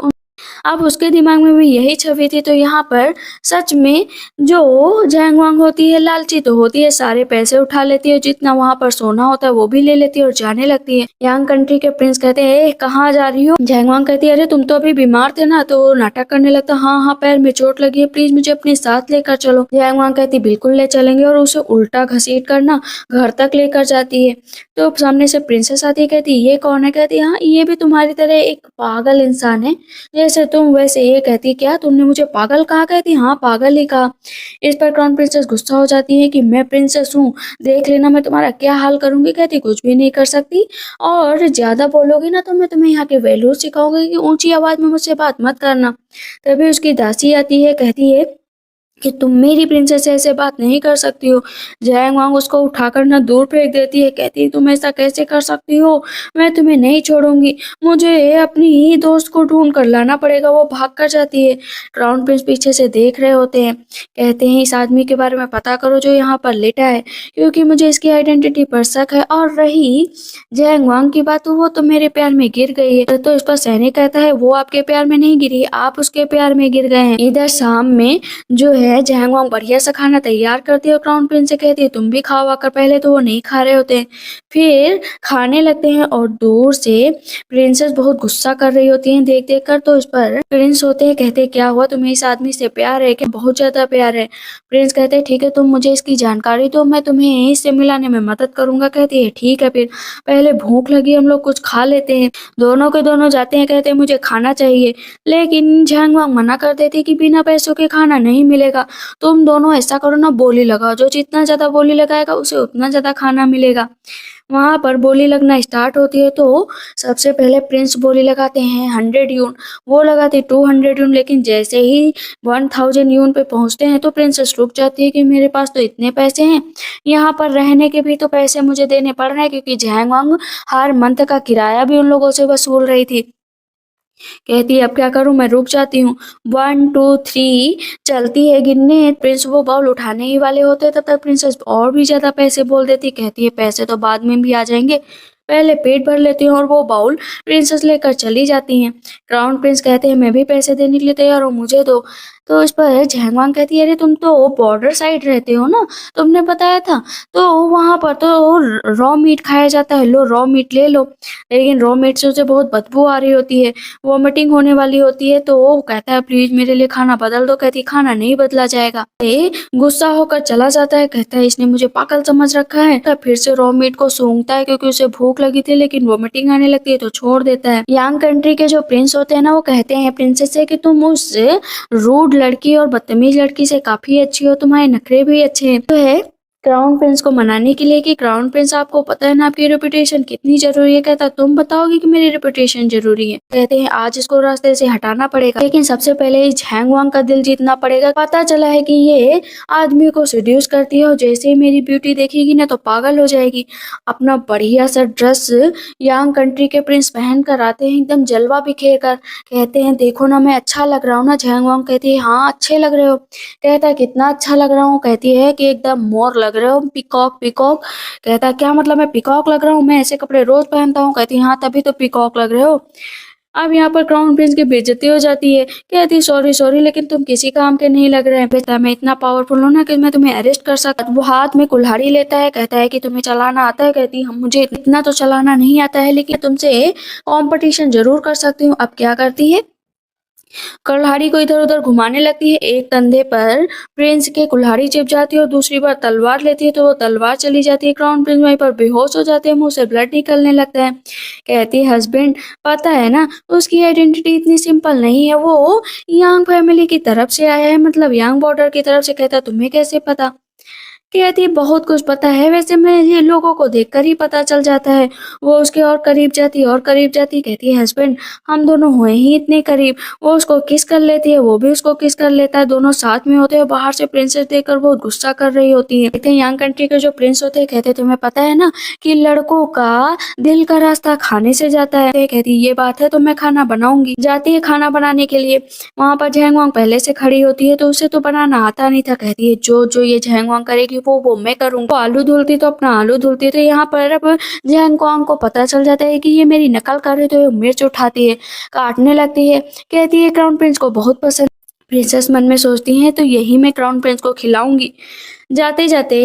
अब उसके दिमाग में भी यही छवि थी। तो यहाँ पर सच में जो जैंग वांग होती है लालची तो होती है, सारे पैसे उठा लेती है, जितना वहाँ पर सोना होता है वो भी ले लेती है और जाने लगती है। यांग कंट्री के प्रिंस कहते हैं ए कहाँ जा रही हो? जैंग वांग कहती है अरे तुम तो अभी बीमार थे ना। तो नाटक करने लगता हाँ हाँ पैर में चोट लगी है, प्लीज मुझे अपने साथ लेकर चलो। जैंग वांग कहती बिल्कुल ले चलेंगे और उसे उल्टा घसीट कर ना घर तक लेकर जाती है। तो सामने से प्रिंसेस आती है, कहती ये कौन है? कहती हाँ ये भी तुम्हारी तरह एक पागल इंसान है जैसे तुम। वैसे ये कहती क्या तुमने मुझे पागल कहा? कहती हाँ पागल ही कहा। इस पर क्राउन प्रिंसेस गुस्सा हो जाती है कि मैं प्रिंसेस हूँ, देख लेना मैं तुम्हारा क्या हाल करूंगी। कहती कुछ भी नहीं कर सकती और ज्यादा बोलोगी ना तो मैं तुम्हें यहाँ के वैल्यूज सिखाऊंगी कि ऊंची आवाज में मुझसे बात मत करना। तभी उसकी दासी आती है, कहती है कि तुम मेरी प्रिंसेस से ऐसे बात नहीं कर सकती हो। जैंग वांग उसको उठाकर ना दूर फेंक देती है, कहती है तुम ऐसा कैसे कर सकती हो, मैं तुम्हें नहीं छोड़ूंगी, मुझे अपनी ही दोस्त को ढूंढ कर लाना पड़ेगा। वो भाग कर जाती है। क्राउन प्रिंस पीछे से देख रहे होते हैं, कहते हैं इस आदमी के बारे में पता करो जो यहाँ पर लेटा है क्योंकि मुझे इसकी आइडेंटिटी पर शक है। और रही जैंग वांग की बात तो वो तो मेरे प्यार में गिर गई है। तो इस पर सैनिक कहता है वो आपके प्यार में नहीं गिरी, आप उसके प्यार में गिर गए हैं। इधर शाम में जो है जैंग वांग बढ़िया सा खाना तैयार करती है और क्राउन प्रिंस से कहती है तुम भी खाओ आकर। पहले तो वो नहीं खा रहे होते हैं, फिर खाने लगते हैं और दूर से प्रिंसेस बहुत गुस्सा कर रही होती हैं देख देख कर। तो इस पर प्रिंस होते हैं, कहते हैं क्या हुआ, तुम्हें इस आदमी से प्यार है क्या? बहुत ज्यादा प्यार है। प्रिंस कहते हैं ठीक है तुम मुझे इसकी जानकारी दो, मैं तुम्हें इससे मिलाने में मदद करूंगा। कहती है ठीक है फिर पहले भूख लगी हम लोग कुछ खा लेते हैं। दोनों के दोनों जाते हैं, कहते हैं मुझे खाना चाहिए, लेकिन झैंग वांग मना कर देती है कि बिना पैसों के खाना नहीं मिलेगा। तुम दोनों ऐसा करो ना बोली लगाओ, जो जितना ज्यादा बोली लगाएगा उसे उतना ज्यादा खाना मिलेगा। वहां पर बोली लगना स्टार्ट होती है तो सबसे पहले प्रिंस बोली लगाते हैं 100 यून, वो लगाते 200 यून, लेकिन जैसे ही 1000 यून पे पहुंचते हैं तो प्रिंसेस रुक जाती है कि मेरे पास तो इतने पैसे हैं, यहाँ पर रहने के भी तो पैसे मुझे देने पड़ रहे हैं क्योंकि झैंग वांग हर मंथ का किराया भी उन लोगों से वसूल रही थी। कहती है अब क्या करूं, मैं रुक जाती हूँ। 1 2 3 चलती है गिनने। प्रिंस वो बाउल उठाने ही वाले होते हैं तब तक प्रिंसेस और भी ज्यादा पैसे बोल देती। कहती है पैसे तो बाद में भी आ जाएंगे, पहले पेट भर लेती हूँ, और वो बाउल प्रिंसेस लेकर चली जाती हैं। क्राउन प्रिंस कहते हैं मैं भी पैसे देने के लिए तैयार हूँ, मुझे दो। तो उस पर झांगवांग कहती है, अरे तुम तो बॉर्डर साइड रहते हो ना, तुमने बताया था। तो वहाँ पर तो रॉ मीट खाया जाता है, लो रॉ मीट ले लो। लेकिन रॉ मीट से उसे बहुत बदबू आ रही होती है, वॉमिटिंग होने वाली होती है। तो वो कहता है, प्लीज मेरे लिए खाना बदल दो। कहती खाना नहीं बदला जाएगा। ये गुस्सा होकर चला जाता है, कहता है इसने मुझे पागल समझ रखा है। तो फिर से रॉ मीट को सूंघता है क्योंकि उसे भूख लगी थी, लेकिन वॉमिटिंग आने लगती है तो छोड़ देता है। यांग कंट्री के जो प्रिंस होते हैं ना, वो कहते हैं प्रिंसेस से कि तुम उस रूड लड़की और बदतमीज लड़की से काफी अच्छी हो, तुम्हारे नखरे भी अच्छे हैं। तो है क्राउन प्रिंस को मनाने के लिए कि क्राउन प्रिंस आपको पता है ना आपकी रेपुटेशन कितनी जरूरी है। कहता तुम बताओगे कि मेरी रेपुटेशन जरूरी है। कहते हैं आज इसको रास्ते से हटाना पड़ेगा, लेकिन सबसे पहले इस झांग वांग का दिल जीतना पड़ेगा। पता चला है कि ये आदमी को सेड्यूस करती है और जैसे ही मेरी ब्यूटी देखेगी ना तो पागल हो जाएगी। अपना बढ़िया सा ड्रेस यांग कंट्री के प्रिंस पहन कर आते हैं, एकदम जलवा बिखेर कर। कहते हैं देखो ना मैं अच्छा लग रहा हूँ ना। झांग वांग कहती है हाँ अच्छे लग रहे हो। कहता है कितना अच्छा लग रहा हूँ। कहती है कि एकदम मोर लग रहे हो, पीकॉक पीकॉक। कहता है क्या मतलब मैं पीकॉक लग रहा हूँ, मैं ऐसे कपड़े रोज पहनता हूँ। कहती है हाँ तभी तो पीकॉक लग रहे हो। अब यहाँ पर क्राउन प्रिंस की बेइज्जती हो जाती है। कहती सॉरी सॉरी, लेकिन तुम किसी काम के नहीं लग रहे हैं। बेटा मैं इतना पावरफुल हूँ ना कि मैं तुम्हें अरेस्ट कर सकता। वो हाथ में कुल्हाड़ी लेता है, कहता है कि तुम्हें चलाना आता है। कहती हम मुझे इतना तो चलाना नहीं आता है, लेकिन तुमसे कंपटीशन जरूर कर सकती हूँ। अब क्या करती है, कुल्हाड़ी को इधर उधर घुमाने लगती है। एक कंधे पर प्रिंस के कुल्हाड़ी चिप जाती है और दूसरी बार तलवार लेती है तो वो तलवार चली जाती है। क्राउन प्रिंस वहीं पर बेहोश हो जाते हैं, मुंह से ब्लड निकलने लगता है। कहती है हस्बैंड पता है ना उसकी आइडेंटिटी इतनी सिंपल नहीं है, वो यांग फैमिली की तरफ से आया है, मतलब यांग बॉर्डर की तरफ से। कहता तुम्हें कैसे पता। कहती है बहुत कुछ पता है, वैसे मैं ये लोगों को देखकर ही पता चल जाता है। वो उसके और करीब जाती और करीब जाती। कहती है हस्बैंड हम दोनों हुए ही इतने करीब। वो उसको किस कर लेती है, वो भी उसको किस कर लेता है, दोनों साथ में होते हैं। बाहर से प्रिंसेस देखकर बहुत गुस्सा कर रही होती है। कहते हैं यंग कंट्री के जो प्रिंस होते हैं, कहते तुम्हें पता है ना कि लड़कों का दिल का रास्ता खाने से जाता है। कहती ये बात है तो मैं खाना बनाऊंगी। जाती है खाना बनाने के लिए। वहां पर झैंग वांग पहले से खड़ी होती है तो उसे तो बनाना आता नहीं था। कहती है जो जो ये झैंग वांग करेगी वो मैं करूंगी। वो आलू धुलती तो अपना आलू धुलती, तो यहाँ पर अब झैंग वांग को पता चल जाता है कि ये मेरी नकल कर रही, तो ये मिर्च उठाती है, काटने लगती है। कहती है क्राउन प्रिंस को बहुत पसंद। प्रिंसेस मन में सोचती हैं तो यही मैं क्राउन प्रिंस को खिलाऊंगी। जाते जाते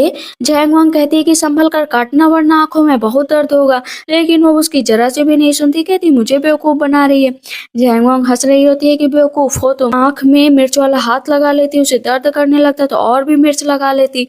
झैंग वांग कहती है कि संभल कर काटना वरना आंखों में बहुत दर्द होगा, लेकिन वो उसकी जरा से भी नहीं सुनती। कहती मुझे बेवकूफ बना रही है। झैंग वांग हंस रही होती है कि बेवकूफ हो तो। आंख में मिर्च वाला हाथ लगा लेती, उसे दर्द करने लगता तो और भी मिर्च लगा लेती।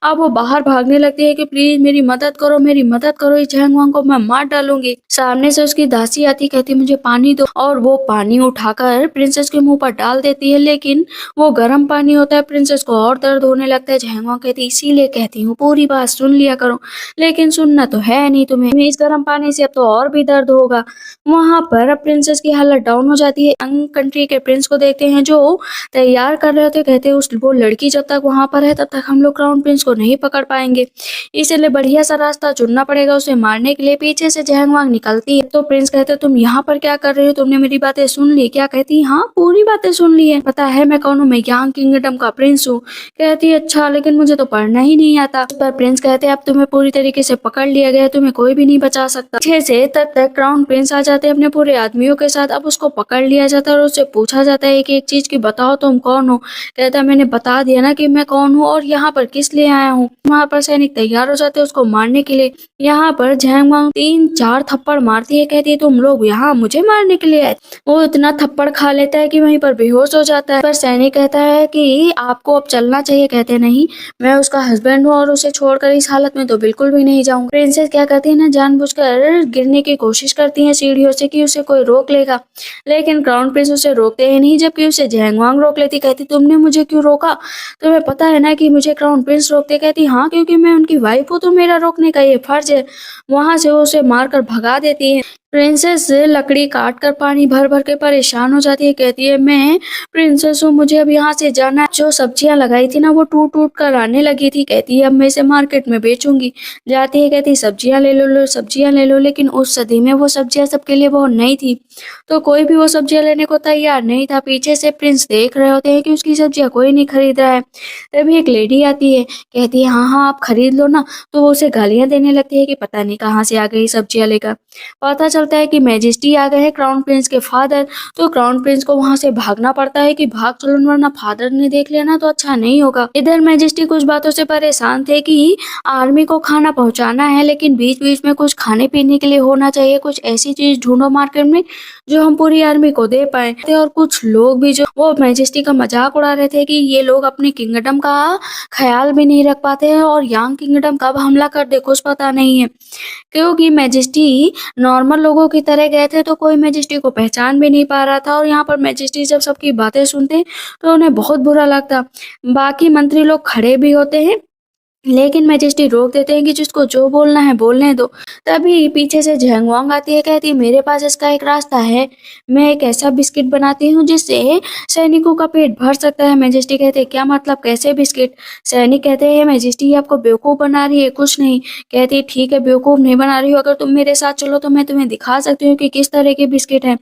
अब वो बाहर भागने लगती है कि प्लीज मेरी मदद करो, मेरी मदद करो, इस झैंग वांग को मैं मार डालूंगी। सामने से उसकी दासी आती, कहती मुझे पानी दो, और वो पानी उठाकर प्रिंसेस के मुंह पर डाल देती है, लेकिन वो गर्म पानी होता है। प्रिंसेस को और दर्द होने लगता है। झैंग वांग कहती इसीलिए कहती हूँ पूरी बात सुन लिया करो, लेकिन सुनना तो है नहीं तुम्हें। इस गर्म पानी से अब तो और भी दर्द होगा। वहां पर अब प्रिंसेस की हालत डाउन हो जाती है। अंग कंट्री के प्रिंस को देखते हैं जो तैयार कर रहे होते। कहते उस वो लड़की जब तक वहां पर है तब तक हम लोग क्राउन प्रिंस को नहीं पकड़ पाएंगे, इसलिए बढ़िया सा रास्ता चुनना पड़ेगा उसे मारने के लिए। पीछे से झैंग वांग निकलती है तो प्रिंस कहते तुम यहाँ पर क्या कर रही हो, तुमने मेरी बातें सुन ली क्या। कहती हाँ पूरी बातें सुन ली है, पता है मैं कौन हूँ, मैं यांग किंगडम का प्रिंस हूँ। कहती अच्छा लेकिन मुझे तो पढ़ना ही नहीं आता। पर प्रिंस कहते अब तुम्हें पूरी तरीके से पकड़ लिया गया, तुम्हें कोई भी नहीं बचा सकता। पीछे से तब तक क्राउन प्रिंस आ जाते हैं अपने पूरे आदमियों के साथ। अब उसको पकड़ लिया जाता है और उससे पूछा जाता है कि एक चीज की बताओ तुम कौन हो। कहता मैंने बता दिया ना कि मैं कौन हूँ और यहाँ पर किस लिए आया हूँ। वहाँ पर सैनिक तैयार हो जाते हैं उसको मारने के लिए। यहाँ पर झैंग वांग 3-4 थप्पड़ मारती है। कहती है तुम लोग यहाँ मुझे मारने के लिए आए। वो इतना थप्पड़ खा लेता है कि वहीं पर बेहोश हो जाता है। पर सैनिक कहता है कि आपको अब चलना चाहिए। कहते नहीं मैं उसका हस्बैंड हूँ और उसे छोड़कर इस हालत में तो बिल्कुल भी नहीं जाऊंगा। प्रिंसेस क्या करती है ना जानबूझकर गिरने की कोशिश करती है सीढ़ियों से कि उसे कोई रोक लेगा, लेकिन क्राउन प्रिंस उसे रोकते ही नहीं, जबकि उसे झैंग वांग रोक लेती। कहती तुमने मुझे क्यों रोका, तुम्हें पता है ना कि मुझे क्राउन प्रिंस रोकते। कहती हाँ क्योंकि मैं उनकी वाइफ हूँ तो मेरा रोकने का ये फर्ज है। वहां से वो उसे मारकर भगा देती है। प्रिंसेस लकड़ी काट कर पानी भर भर के परेशान हो जाती है। कहती है मैं प्रिंसेस हूँ, मुझे अब यहाँ से जाना है। जो सब्जियां लगाई थी ना वो टूट टूट कर आने लगी थी। कहती है अब मैं इसे मार्केट में बेचूंगी। जाती है कहती सब्जियां ले लो सब्जियां ले लो, लेकिन उस सदी में वो सब्जियां सबके लिए बहुत नई थी तो कोई भी वो सब्जियां लेने को तैयार नहीं था। पीछे से प्रिंस देख रहे होते हैं कि उसकी सब्जियां कोई नहीं खरीद रहा है। तभी एक लेडी आती है, कहती है हाँ हाँ आप खरीद लो ना। तो वो उसे गालियां देने लगती है कि पता नहीं कहाँ से आ गई सब्जियां लेकर। पता चलता है कि मैजेस्टी आ गए हैं क्राउन प्रिंस के फादर। तो क्राउन प्रिंस को वहां से भागना पड़ता है कि भाग चलो वरना फादर ने देख लेना तो अच्छा नहीं होगा। इधर मैजेस्टी कुछ बातों से परेशान थे कि आर्मी को खाना पहुंचाना है, लेकिन बीच बीच में कुछ खाने पीने के लिए होना चाहिए, कुछ ऐसी चीज ढूंढो मार्केट में जो हम पूरी आर्मी को दे पाए। और कुछ लोग भी जो वो मैजेस्टी का मजाक उड़ा रहे थे कि ये लोग अपनी किंगडम का ख्याल भी नहीं रख पाते हैं और यांग किंगडम कब हमला कर दे कुछ पता नहीं है। क्योंकि मैजेस्टी नॉर्मल लोगों की तरह गए थे तो कोई मैजेस्टी को पहचान भी नहीं पा रहा था, और यहाँ पर मैजेस्टी जब सबकी बातें सुनते तो उन्हें बहुत बुरा लगता। बाकी मंत्री लोग खड़े भी होते हैं, लेकिन मैजेस्टी रोक देते हैं कि जिसको जो बोलना है बोलने दो। तभी पीछे से झेंगवांग आती है, कहती है मेरे पास इसका एक रास्ता है, मैं एक ऐसा बिस्किट बनाती हूँ जिससे सैनिकों का पेट भर सकता है। मैजेस्टी कहते हैं क्या मतलब, कैसे बिस्किट? सैनिक कहते हैं मैजेस्टी ये आपको बेवकूफ बना रही है, कुछ नहीं। कहती है ठीक है बेवकूफ नहीं बना रही हो, अगर तुम मेरे साथ चलो तो मैं तुम्हें दिखा सकती हूँ कि किस तरह के बिस्किट है।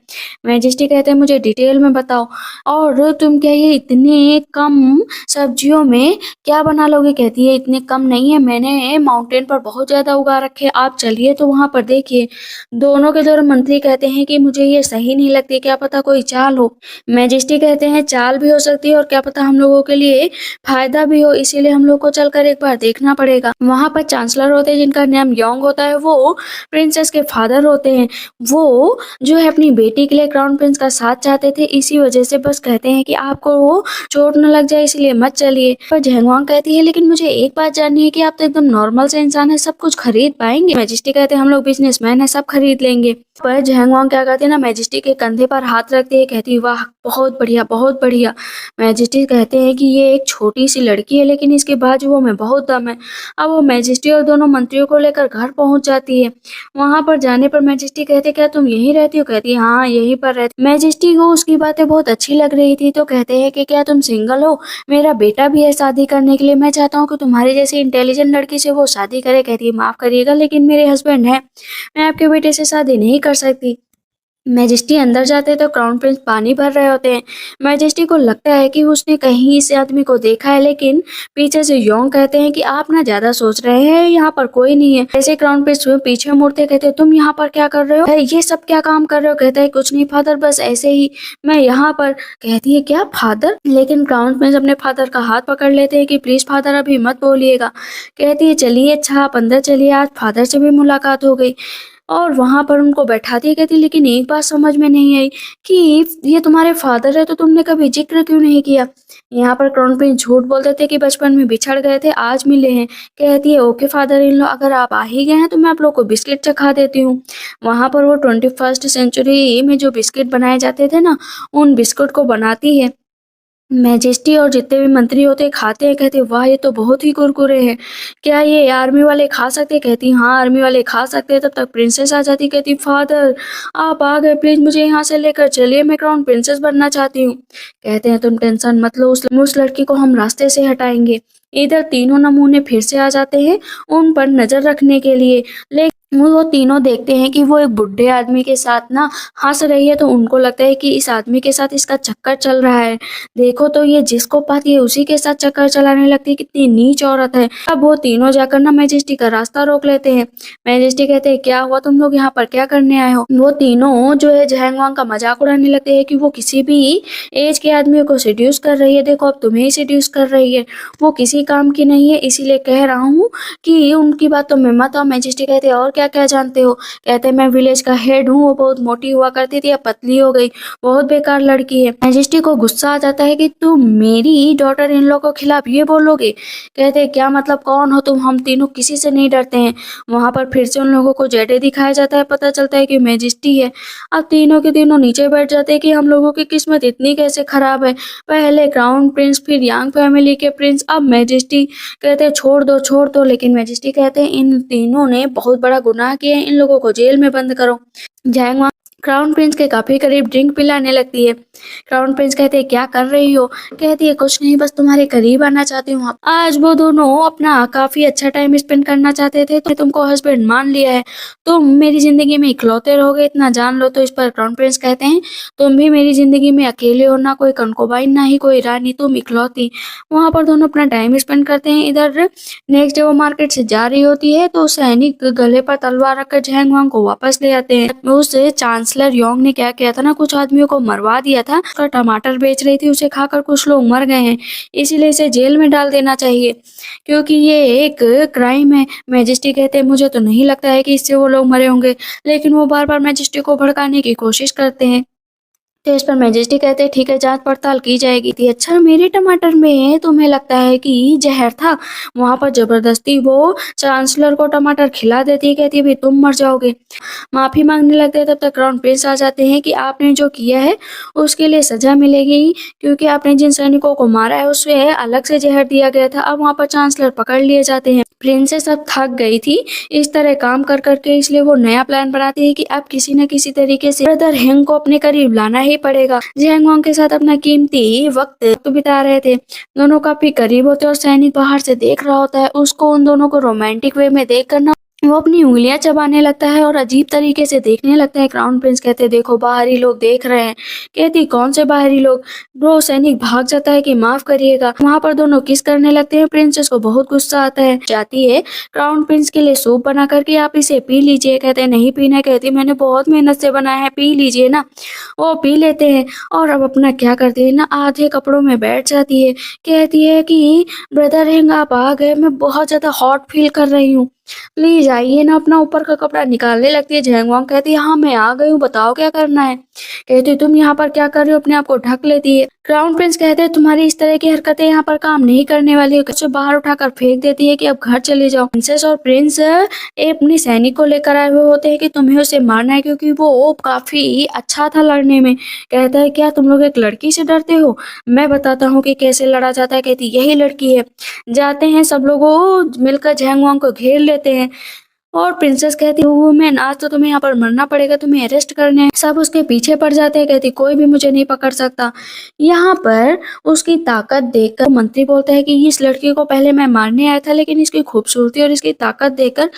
मैजेस्टी कहते हैं मुझे डिटेल में बताओ, और तुम क्या ये इतने कम सब्जियों में क्या बना लोगे? कहती है इतने कम नहीं है, मैंने माउंटेन पर बहुत ज्यादा उगा रखे, आप चलिए तो वहां पर देखिए। दोनों के दोनों मंत्री कहते हैं कि मुझे ये सही नहीं लगती, क्या पता कोई चाल हो। मैजेस्टी कहते हैं चाल भी हो सकती है और क्या पता हम लोगों के लिए फायदा भी हो, इसीलिए हम लोग को चलकर एक बार देखना पड़ेगा। वहां पर चांसलर होते हैं जिनका नाम योंग होता है, वो प्रिंसेस के फादर होते हैं। वो जो है अपनी बेटी के लिए क्राउन प्रिंस का साथ चाहते थे, इसी वजह से बस कहते हैं कि आपको वो चोट न लग जाए इसलिए मत चलिए। पर झेंगवांग कहती है लेकिन मुझे एक बात जाननी है कि आप तो एकदम नॉर्मल से इंसान है, सब कुछ खरीद पाएंगे? मैजेस्टी कहते हैं हम लोग बिजनेसमैन है, सब खरीद लेंगे। पर झेंगवांग क्या करती है ना, मैजेस्टी के कंधे पर हाथ रखती है, कहती है वाह बहुत बढ़िया बहुत बढ़िया। मैजेस्टी कहते हैं कि ये एक छोटी सी लड़की है लेकिन इसके बाजुओं में बहुत दम है। अब वो मैजेस्टी और दोनों मंत्रियों को लेकर घर पहुंच जाती है। वहां पर जाने पर मैजेस्टी कहते क्या तुम यहीं रहती हो? कहती है हाँ यहीं पर रहती। मैजेस्टी को उसकी बातें बहुत अच्छी लग रही थी तो कहते हैं कि क्या तुम सिंगल हो? मेरा बेटा भी है शादी करने के लिए, मैं चाहता हूँ कि तुम्हारी जैसी इंटेलिजेंट लड़की से वो शादी करे। कहती है माफ करिएगा लेकिन मेरे हस्बैंड है, मैं आपके बेटे से शादी नहीं कर सकती। मैजेस्टी अंदर जाते हैं तो क्राउन प्रिंस पानी भर रहे होते हैं। मैजेस्टी को लगता है कि उसने कहीं इस आदमी को देखा है, लेकिन पीछे से योंग कहते हैं कि आप ना ज्यादा सोच रहे हैं, यहाँ पर कोई नहीं है। ऐसे क्राउन प्रिंस पीछे मुड़ते कहते हैं तुम यहाँ पर क्या कर रहे हो, ये सब क्या काम कर रहे हो? कहता है कुछ नहीं फादर, बस ऐसे ही मैं यहाँ पर। कहती है क्या फादर? लेकिन क्राउन प्रिंस अपने फादर का हाथ पकड़ लेते हैं कि प्लीज फादर अभी मत बोलिएगा। कहती है चलिए अच्छा आप अंदर चलिए, आज फादर से भी मुलाकात हो गई। और वहां पर उनको बैठाती है, कहती लेकिन एक बात समझ में नहीं आई कि ये तुम्हारे फादर है तो तुमने कभी जिक्र क्यों नहीं किया? यहाँ पर क्राउन प्रिंस झूठ बोलते थे कि बचपन में बिछड़ गए थे, आज मिले हैं। कहती है ओके फादर इन लो, अगर आप आ ही गए हैं तो मैं आप लोग को बिस्किट चखा देती हूँ। वहां पर वो 21st सेंचुरी में जो बिस्किट बनाए जाते थे ना, उन बिस्कुट को बनाती है। मैजेस्टी और जितने भी मंत्री होते हैं खाते हैं, कहते हैं वाह ये तो बहुत ही कुरकुरे हैं, क्या ये आर्मी वाले खा सकते हैं? कहती हाँ आर्मी वाले खा सकते हैं। तब तक प्रिंसेस आ जाती, कहती फादर आप आ गए, प्लीज मुझे यहाँ से लेकर चलिए, मैं क्राउन प्रिंसेस बनना चाहती हूँ। कहते हैं तुम टेंशन मत लो, उस लड़की को हम रास्ते से हटाएंगे। इधर तीनों नमूने फिर से आ जाते हैं उन पर नजर रखने के लिए, लेकिन वो तीनों देखते हैं कि वो एक बुढ़े आदमी के साथ ना हंस रही है, तो उनको लगता है कि इस आदमी के साथ इसका चक्कर चल रहा है। देखो तो ये जिसको पाती है उसी के साथ चक्कर चलाने लगती है, कितनी नीच औरत है। अब वो तीनों जाकर ना मैजेस्टी का रास्ता रोक लेते हैं। मैजेस्टी कहते हैं क्या हुआ, तुम लोग यहाँ पर क्या करने आए हो? वो तीनों जो है झैंगवांग का मजाक उड़ाने लगते हैं कि वो किसी भी एज के आदमी को सिड्यूस कर रही है, देखो अब तुम्हें ही सिड्यूस कर रही है, वो किसी काम की नहीं है, इसीलिए कह रहा हूँ कि उनकी बातों में मत आओ। मैजेस्टी कहते हैं और क्या क्या जानते हो? कहते हैं मैं विलेज का हेड हूँ, वो बहुत मोटी हुआ करती थी अब पतली हो गई, बहुत बेकार लड़की है। मैजेस्टी को गुस्सा आ जाता है कि तुम मेरी डॉटर इन लोगों के खिलाफ ये बोलोगे? कहते हैं क्या मतलब, कौन हो तुम? हम तीनों किसी से नहीं डरते हैं। वहां पर फिर से उन लोगों को जेडे दिखाया जाता है, पता चलता है कि मैजेस्टी है। अब तीनों के तीनों नीचे बैठ जाते हैं कि हम लोगों की किस्मत इतनी कैसे खराब है, पहले क्राउन प्रिंस फिर यांग फैमिली के प्रिंस, अब मैजेस्टी। कहते हैं छोड़ दो छोड़ दो, लेकिन मैजेस्टी कहते हैं इन तीनों ने बहुत बड़ा गुनाह किया है, इन लोगों को जेल में बंद करो। जैंग क्राउन प्रिंस के काफी करीब ड्रिंक पिलाने लगती है। क्राउन प्रिंस कहते हैं क्या कर रही हो? कहती है कुछ नहीं, बस तुम्हारे करीब आना चाहती हूँ। आज वो दोनों अपना काफी अच्छा टाइम स्पेंड करना चाहते थे, तो तुमको हस्बैंड मान लिया है, तुम मेरी जिंदगी में इकलौते रहोगे, इतना जान लो। तो इस पर क्राउन प्रिंस कहते हैं तुम भी मेरी जिंदगी में अकेले हो, ना कोई कंकोबाइन ना ही कोई रानी, तुम इकलौती। वहां पर दोनों अपना टाइम स्पेंड करते हैं। इधर नेक्स्ट डे वो मार्केट से जा रही होती है तो सैनिक गले पर तलवार रखकर झैंग वांग को वापस ले आते हैं। उस चांसलर योंग ने क्या किया था ना, कुछ आदमियों को मरवा दिया था। उसका टमाटर बेच रही थी, उसे खाकर कुछ लोग मर गए हैं, इसीलिए इसे जेल में डाल देना चाहिए क्योंकि ये एक क्राइम है। मैजेस्टी कहते हैं मुझे तो नहीं लगता है कि इससे वो लोग मरे होंगे, लेकिन वो बार बार मैजेस्टी को भड़काने की कोशिश करते हैं। तो इस पर मैजेस्टी कहते हैं ठीक है, जांच पड़ताल की जाएगी। थी अच्छा, मेरे टमाटर में तुम्हें लगता है कि जहर था? वहां पर जबरदस्ती वो चांसलर को टमाटर खिला देती है, कहती है भाई तुम मर जाओगे। माफी मांगने लगते हैं, तब तक क्राउन प्रिंस आ जाते हैं कि आपने जो किया है उसके लिए सजा मिलेगी, क्योंकि आपने जिन सैनिकों को मारा है उससे अलग से जहर दिया गया था। अब वहां पर चांसलर पकड़ लिए जाते हैं। प्रिंसेस अब थक गई थी इस तरह काम कर करके, इसलिए वो नया प्लान बनाती है कि अब किसी न किसी तरीके से ब्रदर हेंग को अपने करीब लाना ही पड़ेगा। जैंग वांग के साथ अपना कीमती वक्त बिता रहे थे। दोनों काफी करीब होते और सैनिक बाहर से देख रहा होता है। उसको उन दोनों को रोमांटिक वे में देख कर ना वो अपनी उंगलियां चबाने लगता है और अजीब तरीके से देखने लगता है। क्राउन प्रिंस कहते हैं देखो बाहरी लोग देख रहे हैं। कहती कौन से बाहरी लोग? वो सैनिक भाग जाता है कि माफ करिएगा। वहां पर दोनों किस करने लगते हैं। प्रिंसेस को बहुत गुस्सा आता है, जाती है क्राउन प्रिंस के लिए सूप बना करके आप इसे पी लीजिए। कहते हैं नहीं पीना। कहती मैंने बहुत मेहनत से बनाया है, पी लीजिए ना। वो पी लेते हैं और अब अपना क्या करती है ना, आधे कपड़ों में बैठ जाती है। कहती है कि ब्रदर हेंग आप आ गए, मैं बहुत ज्यादा हॉट फील कर रही हूँ, प्लीज आइए ना। अपना ऊपर का कपड़ा निकालने लगती है। झैंग वांग कहती है हाँ मैं आ गई हूँ, बताओ क्या करना है। कहती तुम यहाँ पर क्या कर रहे हो? अपने आप को ढक लेती है। क्राउन प्रिंस कहते हैं तुम्हारी इस तरह की हरकतें यहाँ पर काम नहीं करने वाली है। उसे बाहर उठाकर फेंक देती है कि अब घर चले जाओ। प्रिंसेस और प्रिंस अपने सैनिक को लेकर आए हुए होते हैं कि तुम्हें उसे मारना है क्योंकि वो काफी अच्छा था लड़ने में। कहता है क्या तुम लोग एक लड़की से डरते हो? मैं बताता हूँ कि कैसे लड़ा जाता है। कहती यही लड़की है। जाते हैं सब लोग मिलकर झैंग वांग को घेर लेते हैं और प्रिंसेस कहती वुमेन आज तो तुम्हें यहाँ पर मरना पड़ेगा, तुम्हें अरेस्ट करने हैं। सब उसके पीछे पड़ जाते हैं। कहती कोई भी मुझे नहीं पकड़ सकता। यहाँ पर उसकी ताकत देखकर मंत्री बोलता है कि इस लड़की को पहले मैं मारने आया था, लेकिन इसकी खूबसूरती और इसकी ताकत देखकर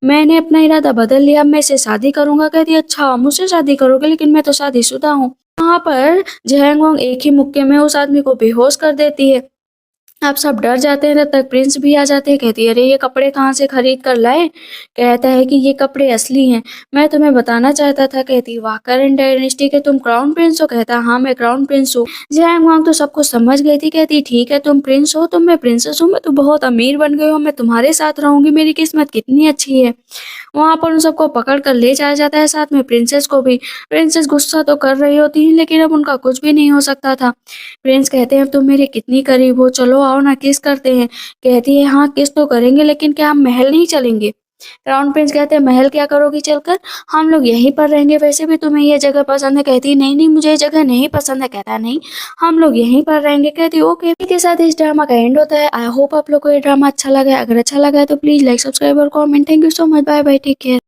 मैंने अपना इरादा बदल लिया, अब मैं इससे शादी करूंगा। कहती अच्छा मुझसे शादी करोगे? लेकिन मैं तो शादीशुदा हूँ। वहां पर जहंग वांग एक ही मुक्के में उस आदमी को बेहोश कर देती है। आप सब डर जाते हैं, तब तक प्रिंस भी आ जाते हैं। कहती है अरे ये कपड़े कहाँ से खरीद कर लाए? कहता है कि ये कपड़े असली हैं, मैं तुम्हें बताना चाहता था। कहती वाह करेंट डायनेस्टी के तुम क्राउन प्रिंस हो? कहता हाँ मैं क्राउन प्रिंस हूँ। जैंग वांग तो सबको समझ गई थी। कहती ठीक है तुम प्रिंस हो तो मैं प्रिंसेस हूँ, मैं तो बहुत अमीर बन गई हूँ, मैं तुम्हारे साथ रहूंगी, मेरी किस्मत कितनी अच्छी है। वहां पर उन सबको पकड़ कर ले जाया जाता है, साथ में प्रिंसेस को भी। प्रिंसेस गुस्सा तो कर रही होती है लेकिन अब उनका कुछ भी नहीं हो सकता था। प्रिंस कहते हैं तुम मेरे कितनी करीब हो, चलो आओ ना किस करते हैं। कहती है हाँ किस तो करेंगे, लेकिन क्या हम महल नहीं चलेंगे? क्राउन प्रिंस कहते हैं महल क्या करोगी चलकर, हम लोग यहीं पर रहेंगे, वैसे भी तुम्हें ये जगह पसंद है। कहती है नहीं नहीं मुझे ये जगह नहीं पसंद है। कहता है नहीं हम लोग यहीं पर रहेंगे। कहती है ओके। के साथ इस ड्रामा का एंड होता है। आई होप आप लोग को ये ड्रामा अच्छा लगा है। अगर अच्छा लगा है तो प्लीज लाइक सब्सक्राइब और comment. Thank you so much, bye bye, take care.